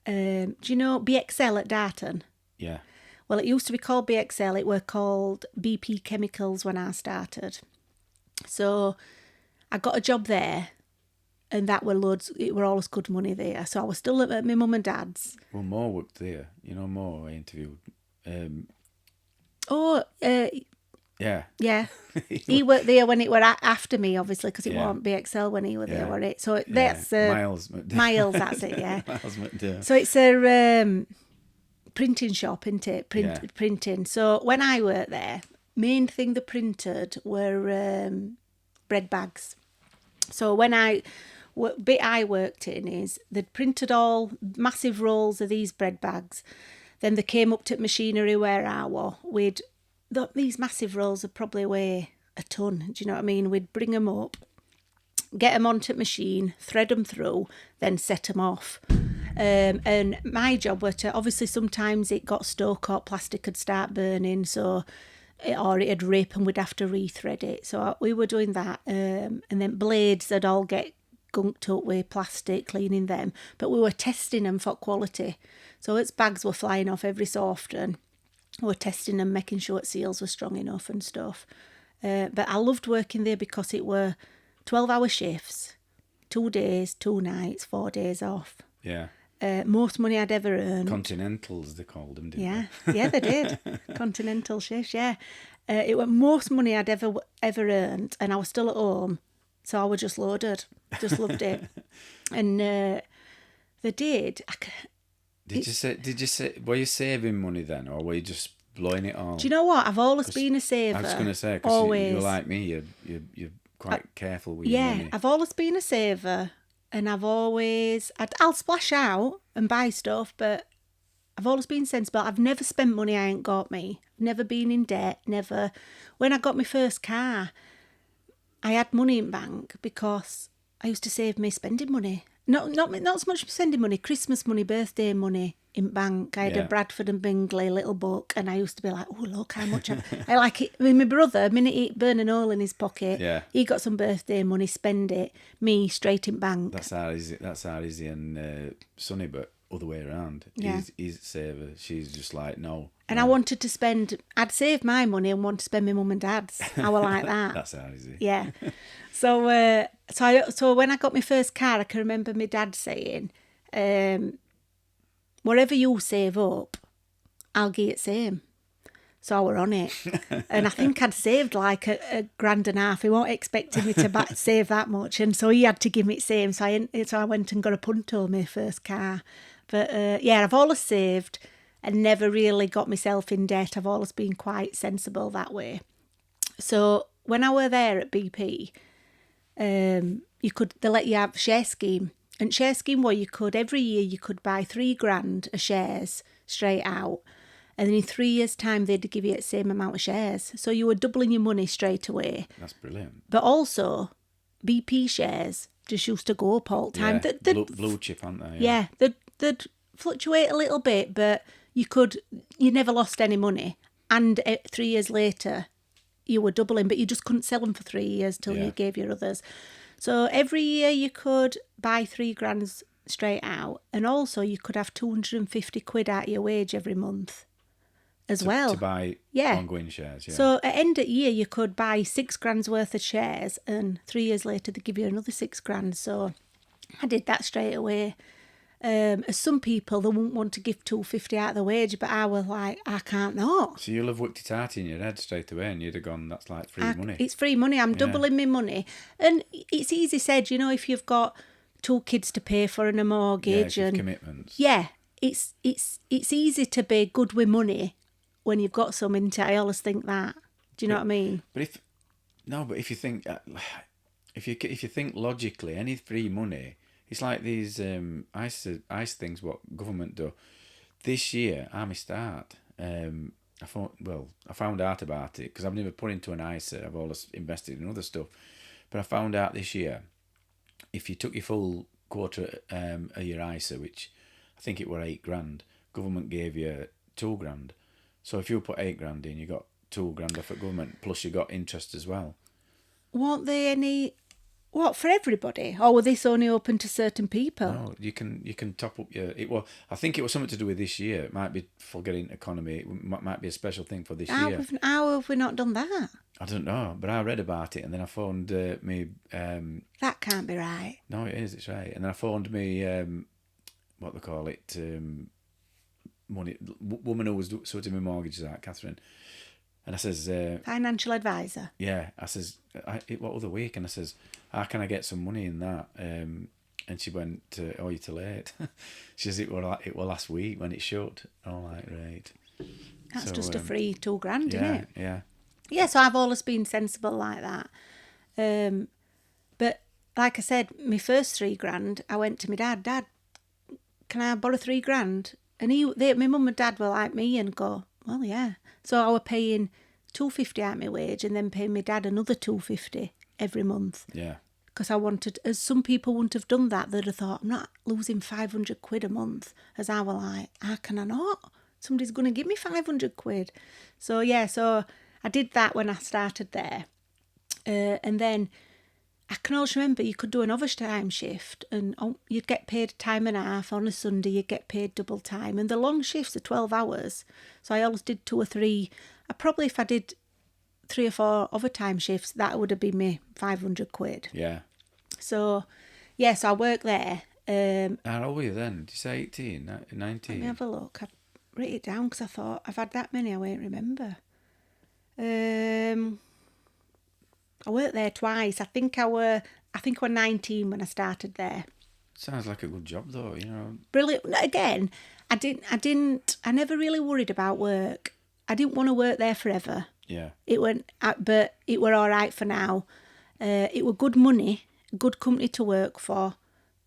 S2: do you know BXL at Darton?
S1: Yeah.
S2: Well, it used to be called BXL. It were called BP Chemicals when I started. So I got a job there, and that were loads. It were always good money there. So I was still at my mum and dad's.
S1: Well, Mo worked there. You know, Mo I interviewed. Yeah.
S2: Yeah. He worked there when it were after me, obviously, because it
S1: Yeah.
S2: wasn't BXL when he was there,
S1: Yeah.
S2: were it? So that's
S1: Miles.
S2: Miles, that's it, yeah.
S1: Miles McDermott.
S2: So it's a printing shop, isn't it?
S1: Yeah.
S2: Printing. So when I worked there, main thing they printed were bread bags. So bit I worked in is they'd printed all massive rolls of these bread bags. Then they came up to machinery where I was. These massive rolls would probably weigh a ton. Do you know what I mean? We'd bring them up, get them onto the machine, thread them through, then set them off. And my job was to, obviously sometimes it got stuck or plastic would start burning, or it'd rip and we'd have to rethread it. So we were doing that. And then blades would all get gunked up with plastic, cleaning them. But we were testing them for quality. So its bags were flying off every so often. We were testing them, making sure its seals were strong enough and stuff. But I loved working there because it were 12-hour shifts, 2 days, 2 nights, 4 days off.
S1: Yeah.
S2: Most money I'd ever earned.
S1: Continentals, they called them, didn't
S2: Yeah, yeah, they did. Continental shifts, yeah. It was most money I'd ever earned, and I was still at home, so I was just loaded. Just loved it. And they did.
S1: Did you say, were you saving money then, or were you just blowing it all?
S2: Do you know what? I've always been a saver.
S1: I was going to say, because you're like me, you're quite careful with your money.
S2: Yeah, I've always been a saver, and I'll splash out and buy stuff, but I've always been sensible. I've never spent money I ain't got me. Never been in debt, never. When I got my first car, I had money in bank because I used to save me spending money. Not so much spending money, Christmas money, birthday money in bank. I had a Bradford and Bingley little book, and I used to be like, oh, look how much I like it. I mean, my brother, the minute he burn a hole in his pocket, he got some birthday money, spend it. Me, straight in bank.
S1: That's how easy and Sonny, but other way around.
S2: Yeah.
S1: He's a saver. She's just like, no.
S2: And I wanted to I'd save my money and want to spend my mum and dad's. I was like that.
S1: That's how easy.
S2: Yeah. So so when I got my first car, I can remember my dad saying, whatever you save up, I'll give it same. So I were on it. And I think I'd saved like a grand and a half. He weren't expecting me to save that much. And so he had to give me it same. So I went and got a Punto, my first car. But I've always saved and never really got myself in debt. I've always been quite sensible that way. So when I were there at BP, they let you have share scheme. And share scheme where every year you could buy $3,000 of shares straight out. And then in 3 years' time, they'd give you the same amount of shares. So you were doubling your money straight away.
S1: That's brilliant.
S2: But also, BP shares just used to go up all the time.
S1: Yeah, blue chip, aren't they?
S2: Yeah, they'd fluctuate a little bit, but you never lost any money. And 3 years later, you were doubling, but you just couldn't sell them for 3 years till you gave your others. So every year you could buy $3,000 straight out, and also you could have 250 quid out of your wage every month as well.
S1: To buy ongoing shares, yeah.
S2: So at end of year, you could buy $6,000 worth of shares, and 3 years later, they give you another $6,000. So I did that straight away. As some people, they wouldn't want to give 250 out of the wage, but I was like, I can't not.
S1: So you'll have worked it out in your head straight away, and you'd have gone, that's like free money.
S2: It's free money. I'm doubling my money. And it's easy said, if you've got 2 kids to pay for and a mortgage and
S1: commitments.
S2: Yeah, it's easy to be good with money when you've got some into it. I always think that. Do you know what I mean?
S1: But if you think if you think logically, any free money, it's like these ice things what government do. this year I missed out. I found out about it because I've never put into an ISA. I've always invested in other stuff. But I found out this year, if you took your full quarter of your ISA, which I think it were $8,000, government gave you $2,000. So if you put $8,000 in, you got $2,000 off at government, plus you got interest as well.
S2: Weren't they any... What, for everybody? Or were this only open to certain people?
S1: No, you can top up your... I think it was something to do with this year. It might be forgetting economy. It might be a special thing for this year.
S2: How have we not done that?
S1: I don't know, but I read about it and then I phoned me...
S2: That can't be right.
S1: No, it is, it's right. And then I phoned me, what they call it, woman who was sorting my mortgages out, Catherine. And I says...
S2: Financial advisor.
S1: Yeah, I says, what other week? And I says, how can I get some money in that? And she went, oh, you're too late. She says, it were last week when it shut. Oh, like, right.
S2: That's just a free $2,000, isn't it?
S1: Yeah.
S2: Yeah, so I've always been sensible like that. But like I said, my first $3,000, I went to my dad. Dad, can I borrow $3,000? And my mum and dad were like me and go, well, yeah. So I were paying $250 out my wage and then paying my dad another $250 every month.
S1: Yeah.
S2: Because I wanted, as some people wouldn't have done that, they'd have thought, I'm not losing £500 a month. As I were like, how can I not? Somebody's going to give me £500. So yeah, so I did that when I started there. And then I can always remember you could do an overtime shift and you'd get paid time and a half. On a Sunday, you'd get paid double time. And the long shifts are 12 hours. So I always did 2 or 3. If I did 3 or 4 overtime shifts, that would have been me £500.
S1: Yeah.
S2: So, yeah, so I worked there.
S1: How old were you then? Did you say 18, 19?
S2: Let me have a look. I wrote it down because I thought, I've had that many, I won't remember. I worked there twice. I think I were 19 when I started there.
S1: Sounds like a good job though, you know.
S2: Brilliant. Again, I never really worried about work. I didn't want to work there forever.
S1: Yeah.
S2: But it were all right for now. It were good money, good company to work for.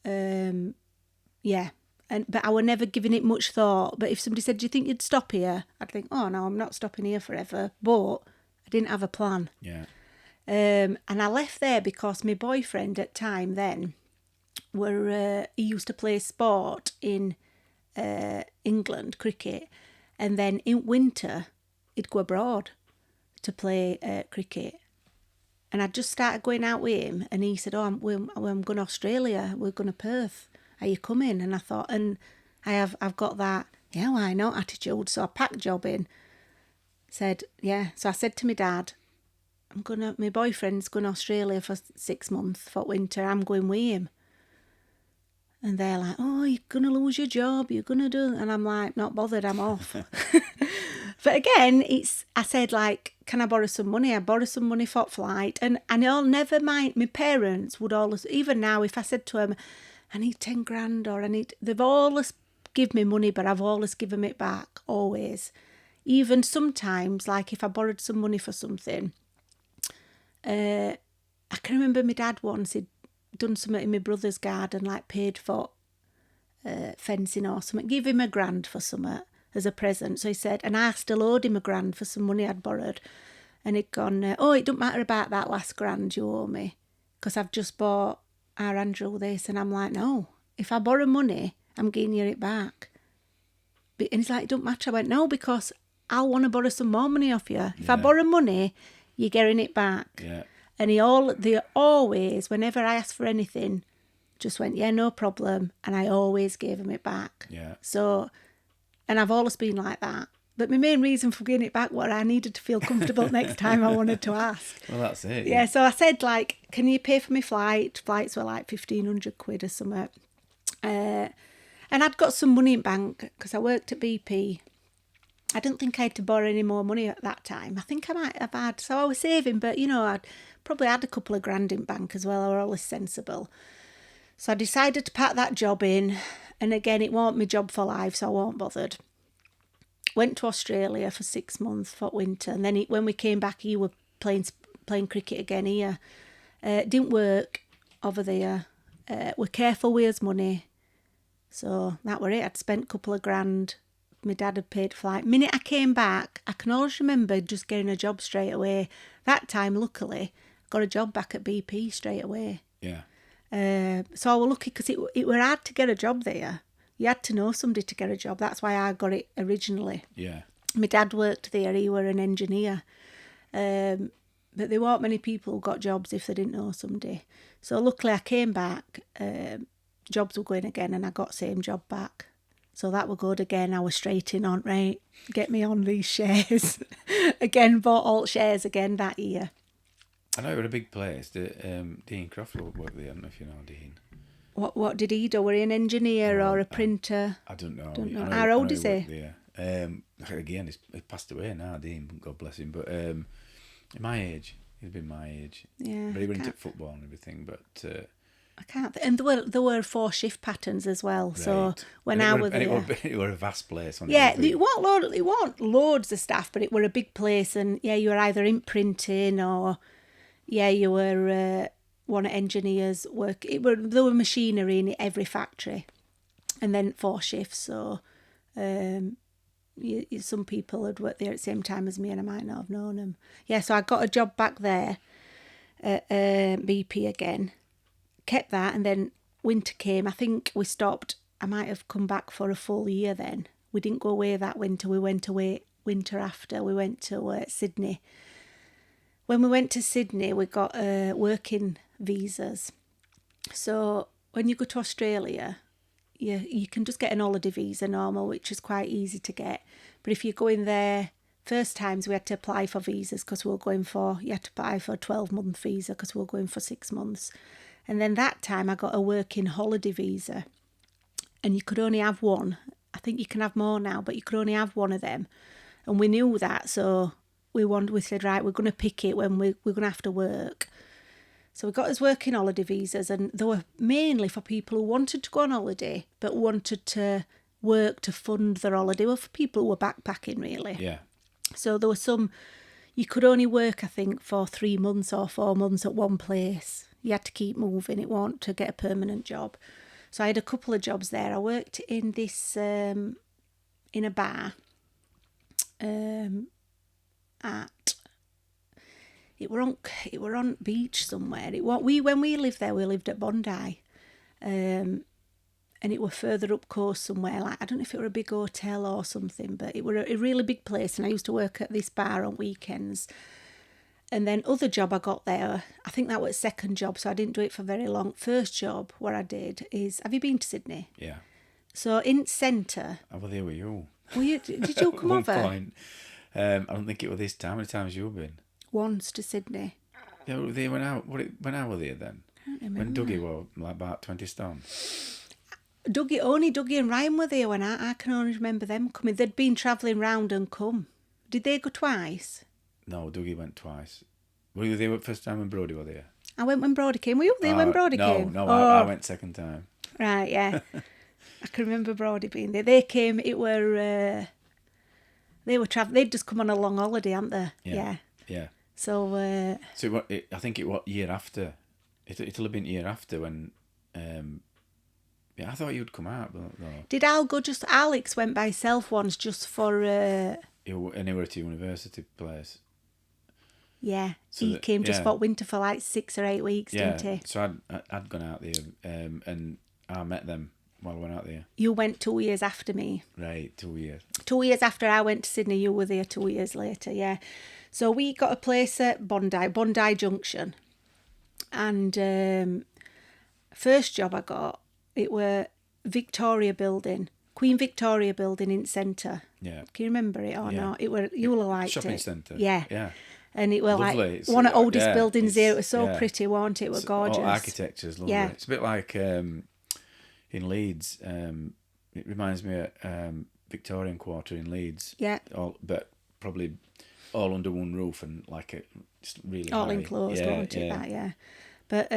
S2: Yeah. But I were never giving it much thought. But if somebody said, do you think you'd stop here? I'd think, oh no, I'm not stopping here forever. But I didn't have a plan.
S1: Yeah.
S2: And I left there because my boyfriend at time then he used to play sport in England, cricket, and then in winter he'd go abroad to play cricket. And I just started going out with him, and he said, I'm going to Australia, we're going to Perth, are you coming? And I thought, and I've got that, yeah, why not attitude. So I packed job in, said, yeah. So I said to my dad, my boyfriend's going to Australia for 6 months for winter. I'm going with him. And they're like, oh, you're going to lose your job. You're going to do... And I'm like, not bothered, I'm off. But again, I said, like, can I borrow some money? I borrowed some money for flight. And I'll never mind. My parents would always... Even now, if I said to them, I need 10 grand or I need... They've always give me money, but I've always given it back. Always. Even sometimes, like, if I borrowed some money for something... I can remember my dad once, he'd done something in my brother's garden, like paid for fencing or something, give him £1,000 for something as a present. So he said, and I still owed him £1,000 for some money I'd borrowed. And he'd gone, oh, it don't matter about that last £1,000 you owe me, because I've just bought our Andrew this. And I'm like, no, if I borrow money, I'm giving you it back. And he's like, it don't matter. I went, no, because I'll want to borrow some more money off you. If I borrow money, you're getting it back.
S1: Yeah.
S2: And they always, whenever I asked for anything, just went, yeah, no problem. And I always gave him it back.
S1: Yeah.
S2: So, and I've always been like that. But my main reason for getting it back was I needed to feel comfortable next time I wanted to ask.
S1: Well, that's it.
S2: Yeah, so I said, like, can you pay for my flight? Flights were like £1,500 or something. And I'd got some money in bank because I worked at BP. I didn't think I had to borrow any more money at that time. I think I might have had, so I was saving, but, you know, I'd probably had a couple of grand in bank as well. I was always sensible. So I decided to pack that job in, and again, it wasn't my job for life, so I wasn't bothered. Went to Australia for 6 months for winter, and then when we came back, he were playing cricket again here. Didn't work over there. Were careful with his money. So that were it. I'd spent a couple of grand my dad had paid flight. Minute I came back, I can always remember just getting a job straight away. That time, luckily, I got a job back at BP straight away.
S1: Yeah.
S2: So I was lucky because it were hard to get a job there. You had to know somebody to get a job. That's why I got it originally.
S1: Yeah.
S2: My dad worked there. He were an engineer. But there weren't many people who got jobs if they didn't know somebody. So luckily I came back, jobs were going again and I got same job back. So that were good again. I was straight in on, right, get me on these shares. Again, bought alt shares again that year.
S1: I know it was a big place. Dean Croft worked there. I don't know if you know Dean.
S2: What did he do? Were he an engineer or a printer?
S1: I don't know.
S2: Don't know. How old is he?
S1: Again, he's passed away now, Dean, God bless him. But my age, he's been my age.
S2: Yeah.
S1: But he went into football and everything. But
S2: I can't. And there were 4 shift patterns as well. Right. So when I was there,
S1: it were a vast place.
S2: Yeah, it weren't loads of staff, but it were a big place. And yeah, you were either imprinting or you were one of engineers work. There were machinery in every factory, and then 4 shifts. So some people had worked there at the same time as me, and I might not have known them. Yeah, so I got a job back there at BP again. Kept that, and then winter came. I think we stopped. I might have come back for a full year then. We didn't go away that winter. We went away winter after. We went to Sydney. When we went to Sydney, we got working visas. So when you go to Australia, you can just get an holiday visa normal, which is quite easy to get. But if you're going there, first times we had to apply for visas because you had to apply for a 12-month visa because we were going for 6 months. And then that time I got a working holiday visa, and you could only have one. I think you can have more now, but you could only have one of them. And we knew that, so we said, right, we're going to pick it when we're going to have to work. So we got us working holiday visas, and they were mainly for people who wanted to go on holiday but wanted to work to fund their holiday. Well, for people who were backpacking, really.
S1: Yeah.
S2: So there were some, you could only work, I think, for 3 months or 4 months at one place. You had to keep moving. It wasn't to get a permanent job. So I had a couple of jobs there. I worked in this, in a bar it were on beach somewhere. When we lived there, we lived at Bondi. And it were further up coast somewhere. Like, I don't know if it were a big hotel or something, but it were a really big place. And I used to work at this bar on weekends. And then other job I got there, I think that was second job, so I didn't do it for very long. First job, what I did is, have you been to Sydney?
S1: Yeah.
S2: So in centre.
S1: I was there with you.
S2: Did you come over?
S1: Point. I don't think it was this time. How many times you been?
S2: Once to Sydney.
S1: Yeah, they went out. When I was there then?
S2: I don't remember.
S1: When Dougie was like about 20 stone.
S2: Dougie and Ryan were there when I can only remember them coming. They'd been travelling round and come. Did they go twice?
S1: No, Dougie went twice. Were you there the first time when Brody was there?
S2: I went when Brody came. Were you there when Brody came?
S1: No, I went second time.
S2: Right, yeah. I can remember Brody being there. They came, they were travelling. They'd just come on a long holiday, hadn't they?
S1: Yeah.
S2: So
S1: I think it was year after. It'll have been year after when... I thought you'd come out. But no.
S2: Did Al go just... Alex went by himself once just for...
S1: Anywhere to university place.
S2: Yeah,
S1: so
S2: he came just for winter for like 6 or 8 weeks, didn't he?
S1: So I'd gone out there and I met them while I went out there.
S2: You went 2 years after me.
S1: Right, 2 years.
S2: 2 years after I went to Sydney, you were there 2 years later, yeah. So we got a place at Bondi Junction. And first job I got, it were Victoria Building, Queen Victoria Building in centre.
S1: Yeah.
S2: Can you remember it or not? It were, you will have liked
S1: Shopping
S2: it.
S1: centre.
S2: Yeah.
S1: Yeah.
S2: And it was
S1: lovely.
S2: Like one of the oldest buildings there. It was so
S1: yeah.
S2: pretty, wasn't it? It was gorgeous.
S1: All architecture's lovely. Yeah. It's a bit like in Leeds. It reminds me of Victorian Quarter in Leeds.
S2: Yeah.
S1: But probably all under one roof and like just really
S2: all
S1: high.
S2: Enclosed, wasn't it? That, yeah. But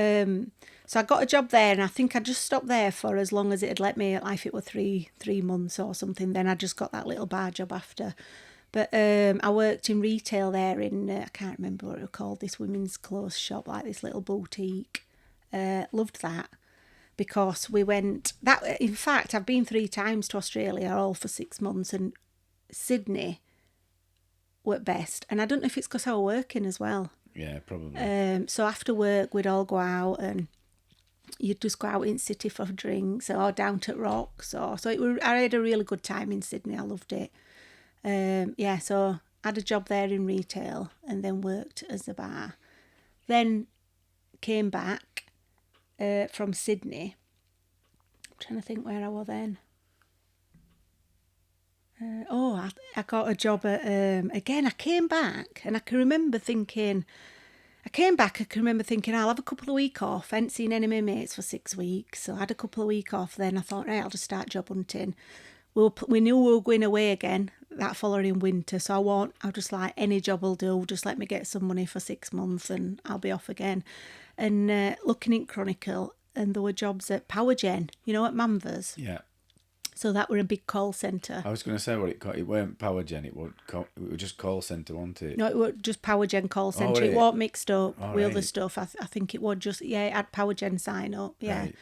S2: so I got a job there, and I think I just stopped there for as long as it'd let me. Like if it were three months or something, then I just got that little bar job after. But I worked in retail there in, I can't remember what it was called, this women's clothes shop, like this little boutique. Loved that. because we went that. In fact, I've been 3 times to Australia, all for 6 months, and Sydney were best. And I don't know if it's because I was working as well.
S1: Yeah, probably.
S2: So after work, we'd all go out and you'd just go out in city for drinks or down to Rocks. I had a really good time in Sydney. I loved it. So I had a job there in retail and then worked as a bar. Then came back from Sydney. I'm trying to think where I was then. I got a job at, again, I came back and I can remember thinking, I'll have a couple of weeks off. I hadn't seen any of my mates for 6 weeks. So I had a couple of weeks off. Then I thought, right, I'll just start job hunting. We knew we were going away again that following winter. So I'll just like, any job will do. Just let me get some money for 6 months and I'll be off again. And looking in Chronicle, and there were jobs at Powergen, at Manvers.
S1: Yeah.
S2: So that were a big call centre.
S1: I was going to say it weren't Powergen, it was just call centre, wasn't it?
S2: No, it was just Powergen call centre.
S1: Right.
S2: It wasn't mixed up with
S1: right.
S2: other stuff. I think it was just, it had Powergen sign up, yeah.
S1: Right.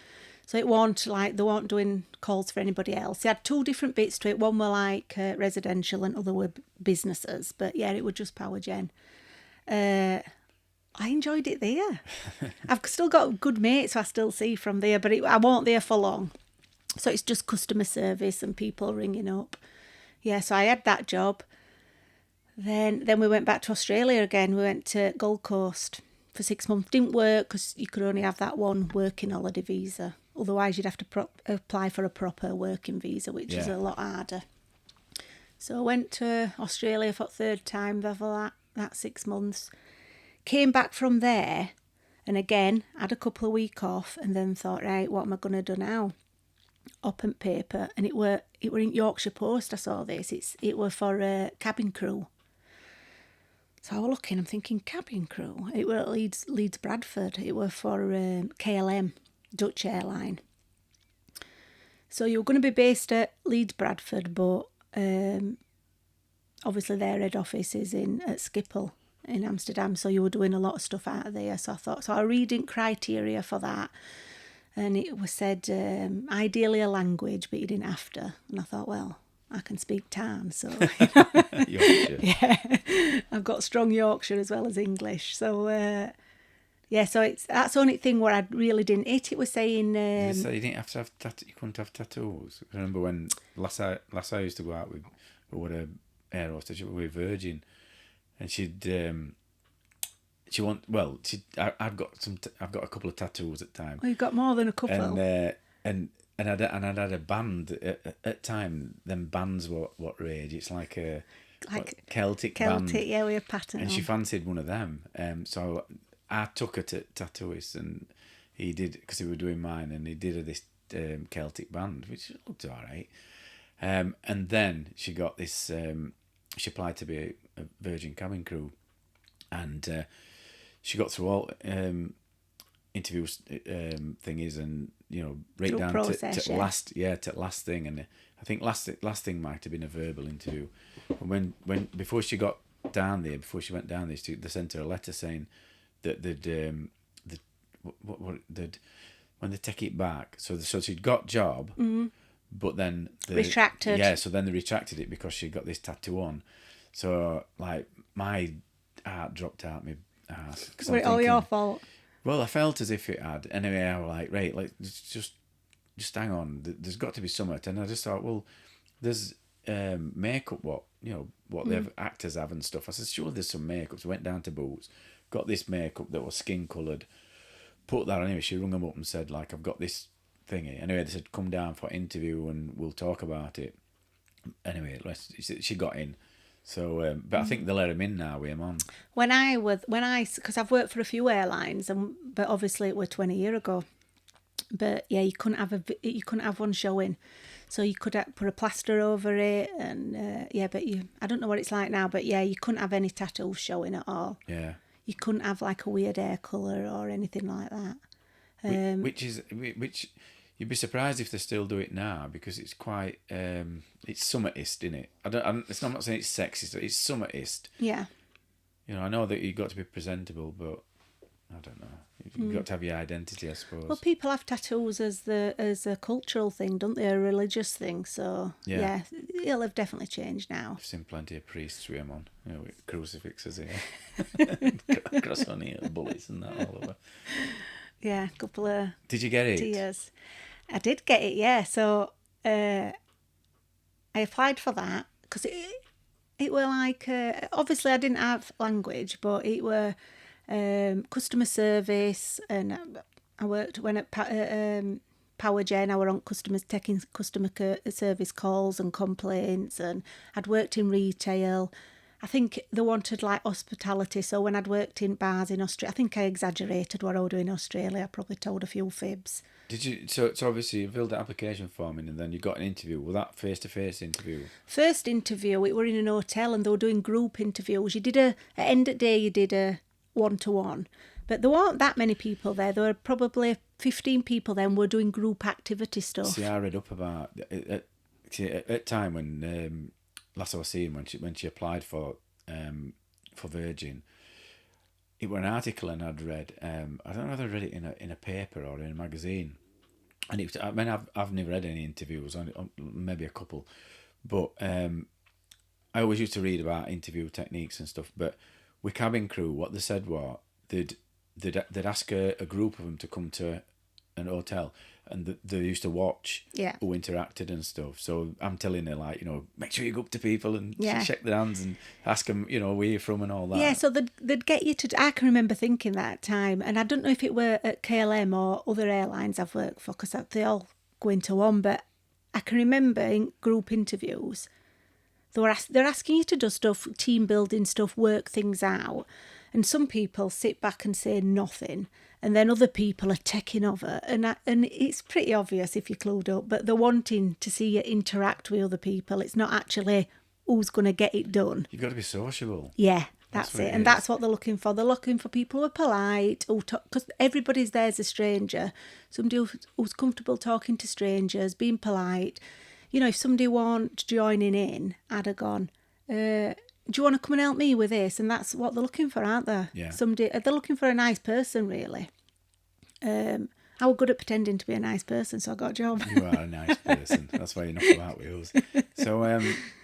S2: So it wasn't like, they weren't doing calls for anybody else. They had 2 different bits to it. One were like residential and other were businesses. But yeah, it was just Powergen. I enjoyed it there. I've still got good mates I still see from there, but I wasn't there for long. So it's just customer service and people ringing up. Yeah, so I had that job. Then we went back to Australia again. We went to Gold Coast for 6 months. Didn't work because you could only have that one working holiday visa. Otherwise, you'd have to apply for a proper working visa, which is a lot harder. So I went to Australia for the 3rd time for that 6 months. Came back from there and again had a couple of weeks off and then thought, right, what am I going to do now? Open paper, and it were in Yorkshire Post. I saw this. It were for cabin crew. So I was looking. I'm thinking cabin crew. It were at Leeds Bradford. It were for KLM, Dutch airline. So you were going to be based at Leeds Bradford, but obviously their head office is at Schiphol in Amsterdam. So you were doing a lot of stuff out of there. So I was reading criteria for that. And it was said, ideally a language, but you didn't have to. And I thought, well, I can speak Tarn, so...
S1: Yorkshire.
S2: Yeah, I've got strong Yorkshire as well as English. So, so that's the only thing where I really didn't hit. It was saying...
S1: So you didn't have to have you couldn't have tattoos? I remember when last I used to go out with a air hostess with Virgin, and I've got a couple of tattoos at the time.
S2: Oh, you've got more than a couple.
S1: And I'd had a band at time. Them bands what rage. It's like a Celtic band.
S2: Yeah, with a pattern.
S1: And she fancied one of them. So I took her to tattooist, and he did, because he was doing mine, and he did this Celtic band, which looked all right. And then she got this. She applied to be a Virgin cabin crew, and she got through all interviews thingies, and right
S2: through
S1: down
S2: process,
S1: to last thing, and I think last thing might have been a verbal interview. And when before she got down there, before she went down there, they sent her a letter saying that they'd when they take it back, so she'd got job, but then
S2: retracted.
S1: Yeah, so then they retracted it because she got this tattoo on. So like my heart dropped out my ass.
S2: Was it all your fault?
S1: Well, I felt as if it had. Anyway, I was like, right, like just hang on. There's got to be something. And I just thought, well, there's makeup. What the actors have and stuff. I said, sure, there's some makeup. So I went down to Boots, got this makeup that was skin coloured. Put that on. Anyway, she rung them up and said, like, I've got this thingy. Anyway, they said, come down for interview and we'll talk about it. Anyway, she got in. So, but I think they'll let him in now with him on. Because
S2: I've worked for a few airlines, but obviously it was 20 years ago. But yeah, you couldn't have one showing, so you could put a plaster over it, and but I don't know what it's like now, but yeah, you couldn't have any tattoos showing at all.
S1: Yeah. You
S2: couldn't have like a weird hair colour or anything like that.
S1: Which you'd be surprised if they still do it now, because it's quite it's summitist, isn't it? I'm not saying it's sexist. It's summitist.
S2: Yeah.
S1: I know that you've got to be presentable, but I don't know. You've got to have your identity, I suppose.
S2: Well, people have tattoos as a cultural thing, don't they? A religious thing. So yeah, it'll have definitely changed now.
S1: I've seen plenty of priests with them on, with crucifixes here, cross on here, bullets and that all over.
S2: Yeah, a couple of.
S1: Did you get it?
S2: Tears. I did get it. Yeah. So I applied for that because it were like obviously I didn't have language, but it were customer service, and I worked when at Power Gen. I were on taking customer service calls and complaints, and I'd worked in retail. I think they wanted like hospitality, so when I'd worked in bars in Australia, I think I exaggerated what I would do in Australia. I probably told a few fibs.
S1: Did you? So obviously you filled the application form in, and then you got an interview. Was that face-to-face interview?
S2: First interview, it were in an hotel, and they were doing group interviews. You did at end of day, you did a one-to-one, but there weren't that many people there. There were probably 15 people then. We're doing group activity stuff.
S1: See, I read up about at time when last I was seeing when she applied for Virgin. It was an article and I'd read. I don't know whether I read it in a paper or in a magazine. And it was, I mean, I've never read any interviews, maybe a couple, but I always used to read about interview techniques and stuff. But with cabin crew, what they said was they'd ask a group of them to come to an hotel, and they used to watch who interacted and stuff. So I'm telling her, like, make sure you go up to people and shake their hands and ask them, where you're from and all that.
S2: Yeah, so they'd get you to. I can remember thinking that time, and I don't know if it were at KLM or other airlines I've worked for, because they all go into one. But I can remember in group interviews, they're asking you to do stuff, team building stuff, work things out, and some people sit back and say nothing. And then other people are taking over. And it's pretty obvious if you're clued up, but they're wanting to see you interact with other people. It's not actually who's going to get it done.
S1: You've got to be sociable.
S2: Yeah, that's it. And that's what they're looking for. They're looking for people who are polite, because everybody's there as a stranger. Somebody who's comfortable talking to strangers, being polite. If somebody wants joining in, I'd have gone, do you want to come and help me with this? And that's what they're looking for, aren't they?
S1: Yeah.
S2: They're looking for a nice person, really. I was good at pretending to be a nice person, so I got a job.
S1: You are a nice person. That's why you knock about with us.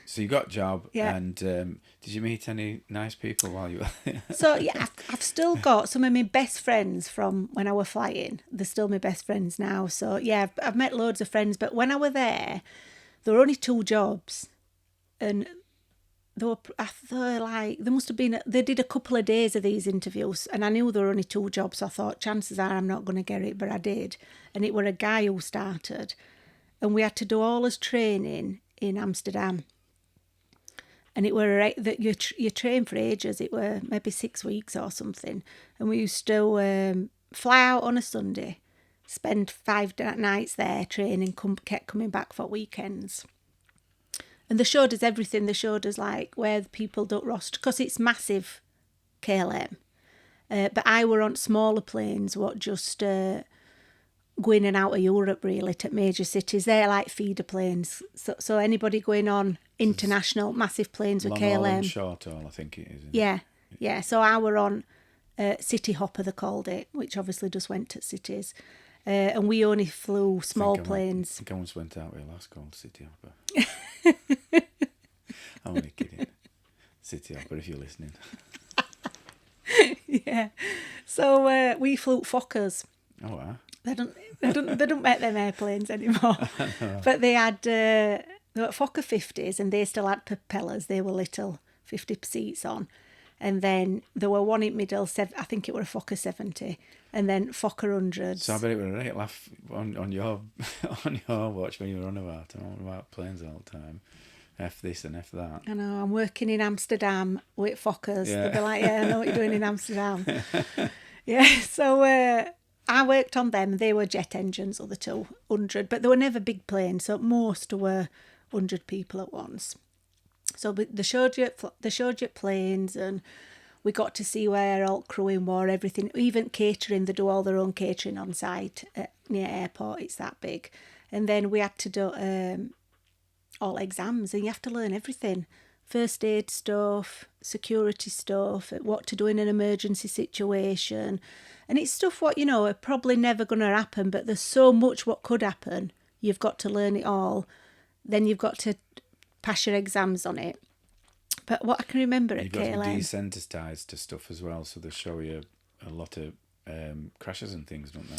S1: So you got a job, and did you meet any nice people while you were there?
S2: So, yeah, I've still got some of my best friends from when I was flying. They're still my best friends now. So, yeah, I've met loads of friends. But when I was there were only 2 jobs. And there must have been, they did a couple of days of these interviews, and I knew there were only 2 jobs, so I thought chances are I'm not going to get it, but I did. And it were a guy who started, and we had to do all his training in Amsterdam. And it were that you train for ages. It were maybe 6 weeks or something, and we used to fly out on a Sunday, spend 5 nights there training, kept coming back for weekends. And they showed us everything. They showed us like where the people don't roster, because it's massive KLM. But I were on smaller planes, just go in and out of Europe, really, to major cities. They're like feeder planes. So anybody going on international, massive planes with KLM.
S1: Long haul and short haul, I think it is.
S2: Yeah. So I were on City Hopper, they called it, which obviously just went to cities. And we only flew small planes.
S1: I think I once went out with a last called City Hopper. I'm only kidding. City Hopper, if you're listening.
S2: Yeah. So we flew Fokkers.
S1: Oh, wow.
S2: They don't make them airplanes anymore. But they had they were Fokker 50s, and they still had propellers. They were little 50 seats on. And then there were one in middle, I think it were a Fokker 70, and then Fokker 100s.
S1: So I bet it was a right laugh on your watch when you were on about planes all the time. F this and F that.
S2: I know, I'm working in Amsterdam with Fokkers. Yeah. They'll be like, yeah, I know what you're doing in Amsterdam. Yeah, so I worked on them. They were jet engines, other 200, but they were never big planes, so most were 100 people at once. So they showed you planes, and we got to see where all crewing were, everything, even catering. They do all their own catering on site near airport. It's that big. And then we had to do all exams, and you have to learn everything first aid stuff, security stuff, what to do in an emergency situation. And it's stuff what, are probably never going to happen, but there's so much what could happen. You've got to learn it all. Then you've got to pass your exams on it. But what I can remember at KLM... You've got to
S1: be desensitised to stuff as well, so they show you a lot of crashes and things, don't they?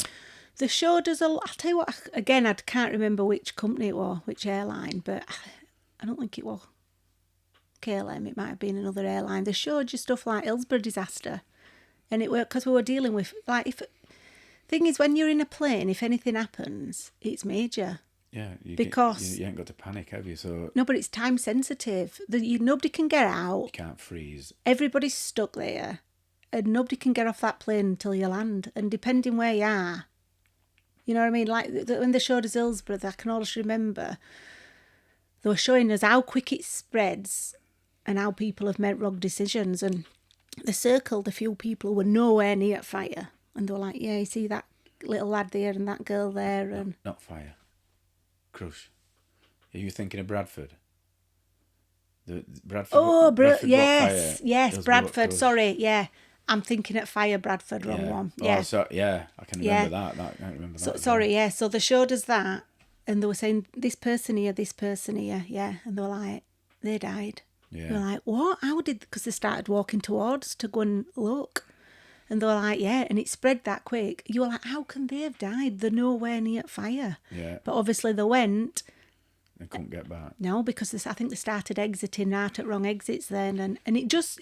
S2: They showed us I'll tell you what, again, I can't remember which company it was, which airline, but I don't think it was KLM, it might have been another airline. They showed you stuff like Hillsborough disaster. And it worked because we were dealing with, thing is, when you're in a plane, if anything happens, it's major.
S1: Yeah, you ain't got to panic, have you? So
S2: no, but it's time sensitive. Nobody can get out.
S1: You can't freeze.
S2: Everybody's stuck there, and nobody can get off that plane until you land. And depending where you are, you know what I mean? Like when they showed us Hillsborough, I can always remember they were showing us how quick it spreads and how people have made wrong decisions. And they circled a few people who were nowhere near fire, and they were like, "Yeah, you see that little lad there and that girl there." And
S1: not fire. Crush. Are you thinking of Bradford? Bradford.
S2: Oh,
S1: Bradford
S2: yes, Bradford. Sorry, yeah. I'm thinking at Fire Bradford, wrong one. Yeah.
S1: Oh, so, yeah, I can remember that. I can't remember that.
S2: Sorry, yeah. So they showed us that, and they were saying, this person here, yeah. And they were like, they died.
S1: Yeah.
S2: We were like, what? How did... Because they started walking towards to go and look. And they were like, yeah, and it spread that quick. You were like, how can they have died? They're nowhere near fire.
S1: Yeah.
S2: But obviously they went...
S1: They couldn't get back.
S2: No, because I think they started exiting out at wrong exits then, and it just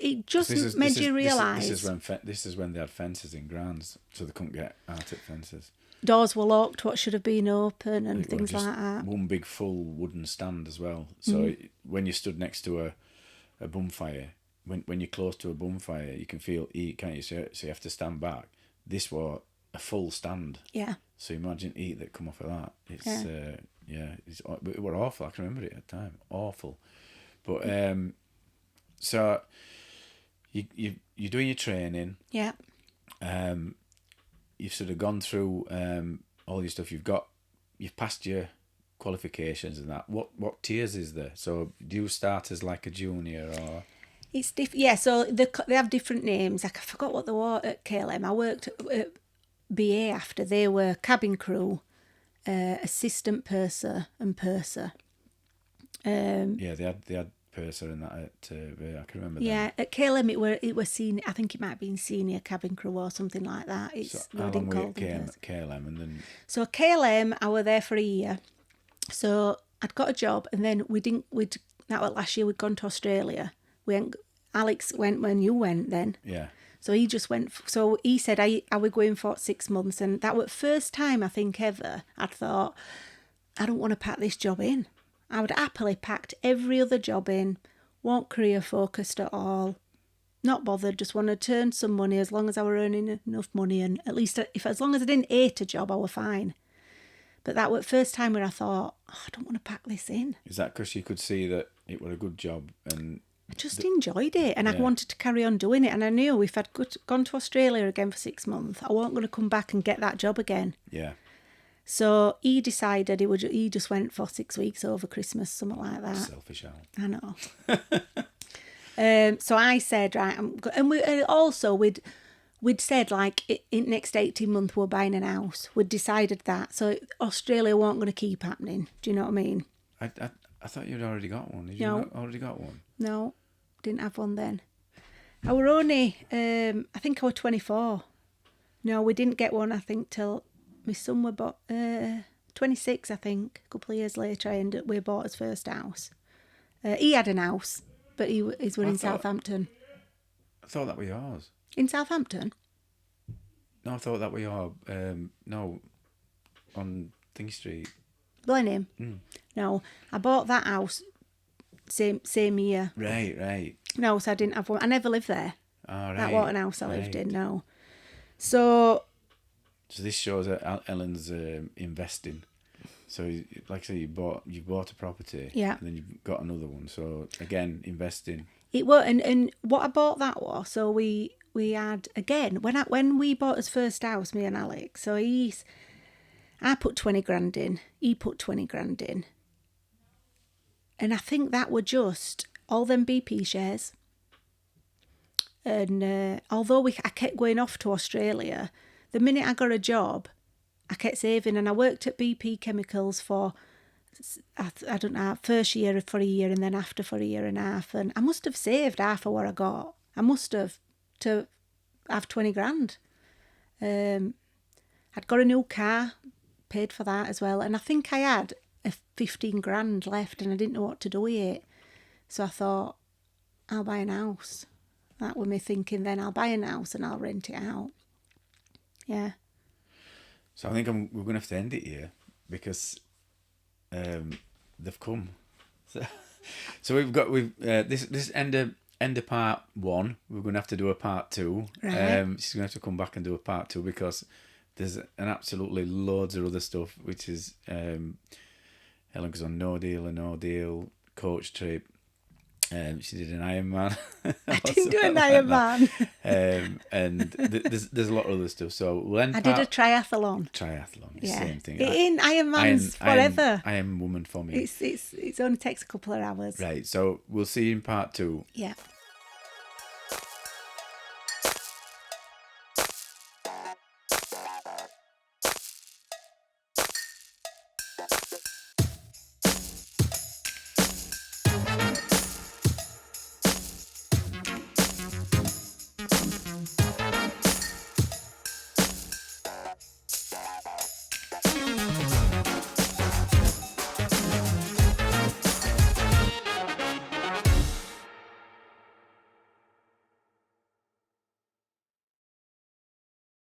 S2: made you realise.
S1: This is when they had fences in grounds, so they couldn't get out at fences.
S2: Doors were locked, what should have been open, and things like that.
S1: One big full wooden stand as well. So when you stood next to a bonfire, when you're close to a bonfire, you can feel heat, can't you? So you have to stand back. This was a full stand.
S2: Yeah.
S1: So imagine heat that come off of that. It were awful. I can remember it at the time. Awful. But so you're doing your training.
S2: Yeah.
S1: You've sort of gone through all your stuff. You've passed your qualifications and that. What tiers is there? So do you start as like a junior or?
S2: It's yeah. So they have different names. I forgot what they were at KLM. I worked at BA after. They were cabin crew, assistant purser and purser.
S1: Yeah, they had purser and that at I can remember.
S2: Yeah, at KLM it was senior. I think it might have been senior cabin crew or something like that.
S1: How long were you at KLM and then?
S2: So KLM, I were there for a year. So I'd got a job, and then that was last year. We'd gone to Australia. Alex went when you went then.
S1: Yeah.
S2: So he just went. So he said, "Are we going for 6 months?" And that was the first time I think ever I'd thought, I don't want to pack this job in. I would happily packed every other job in, weren't career focused at all, not bothered, just wanted to earn some money as long as I were earning enough money, and at least as long as I didn't hate a job, I were fine. But that was the first time where I thought, I don't want to pack this in.
S1: Is that because you could see that it was a good job and...
S2: I just enjoyed it, and I wanted to carry on doing it, and I knew if I'd gone to Australia again for 6 months, I wasn't going to come back and get that job again.
S1: Yeah.
S2: So he decided he just went for 6 weeks over Christmas, something like that.
S1: Selfish, Al.
S2: I know. So I said, right, we'd said like in next 18 months we're buying an house. We'd decided that, so Australia weren't going to keep happening. Do you know what I mean?
S1: I thought you'd already got one. Did you
S2: No.
S1: not already got one?
S2: No, didn't have one then. I were only, I think I was 24. No, we didn't get one, I think, till my son were 26, I think. A couple of years later, we bought his first house. He had an house, but he's in Southampton.
S1: I thought that were yours.
S2: In Southampton?
S1: No, I thought that were your, no, on Thingy Street.
S2: Blenheim? No, I bought that house same year.
S1: Right.
S2: No, so I didn't have one. I never lived there.
S1: Oh, right.
S2: That wasn't an house I lived in, no. So
S1: this shows that Helen's investing. So, like I say, you bought a property.
S2: Yeah.
S1: And then you've got another one. So, again, investing.
S2: It was, and what I bought that was, so we had, again, when we bought his first house, me and Alex, so I put 20 grand in, he put 20 grand in. And I think that were just all them BP shares. And although I kept going off to Australia, the minute I got a job, I kept saving, and I worked at BP Chemicals for, I don't know, first year for a year and then after for a year and a half. And I must have saved half of what I got. I must have to have 20 grand. I'd got a new car, paid for that as well. And I think I had 15 grand left and I didn't know what to do with it. So I thought, I'll buy an house. That was me thinking then, I'll buy an house and I'll rent it out. Yeah.
S1: So I think we're going to have to end it here because they've come. So we've this end of part 1. We're going to have to do a part 2.
S2: Right.
S1: She's going to have to come back and do a part 2 because there's an absolutely loads of other stuff, which is Helen goes on no deal coach trip. She did an Ironman.
S2: I didn't do an Ironman.
S1: And there's a lot of other stuff. So we'll end.
S2: I did a triathlon.
S1: It's the same thing.
S2: In Ironman's forever.
S1: Iron woman for me.
S2: It only takes a couple of hours.
S1: Right. So we'll see you in part 2.
S2: Yeah.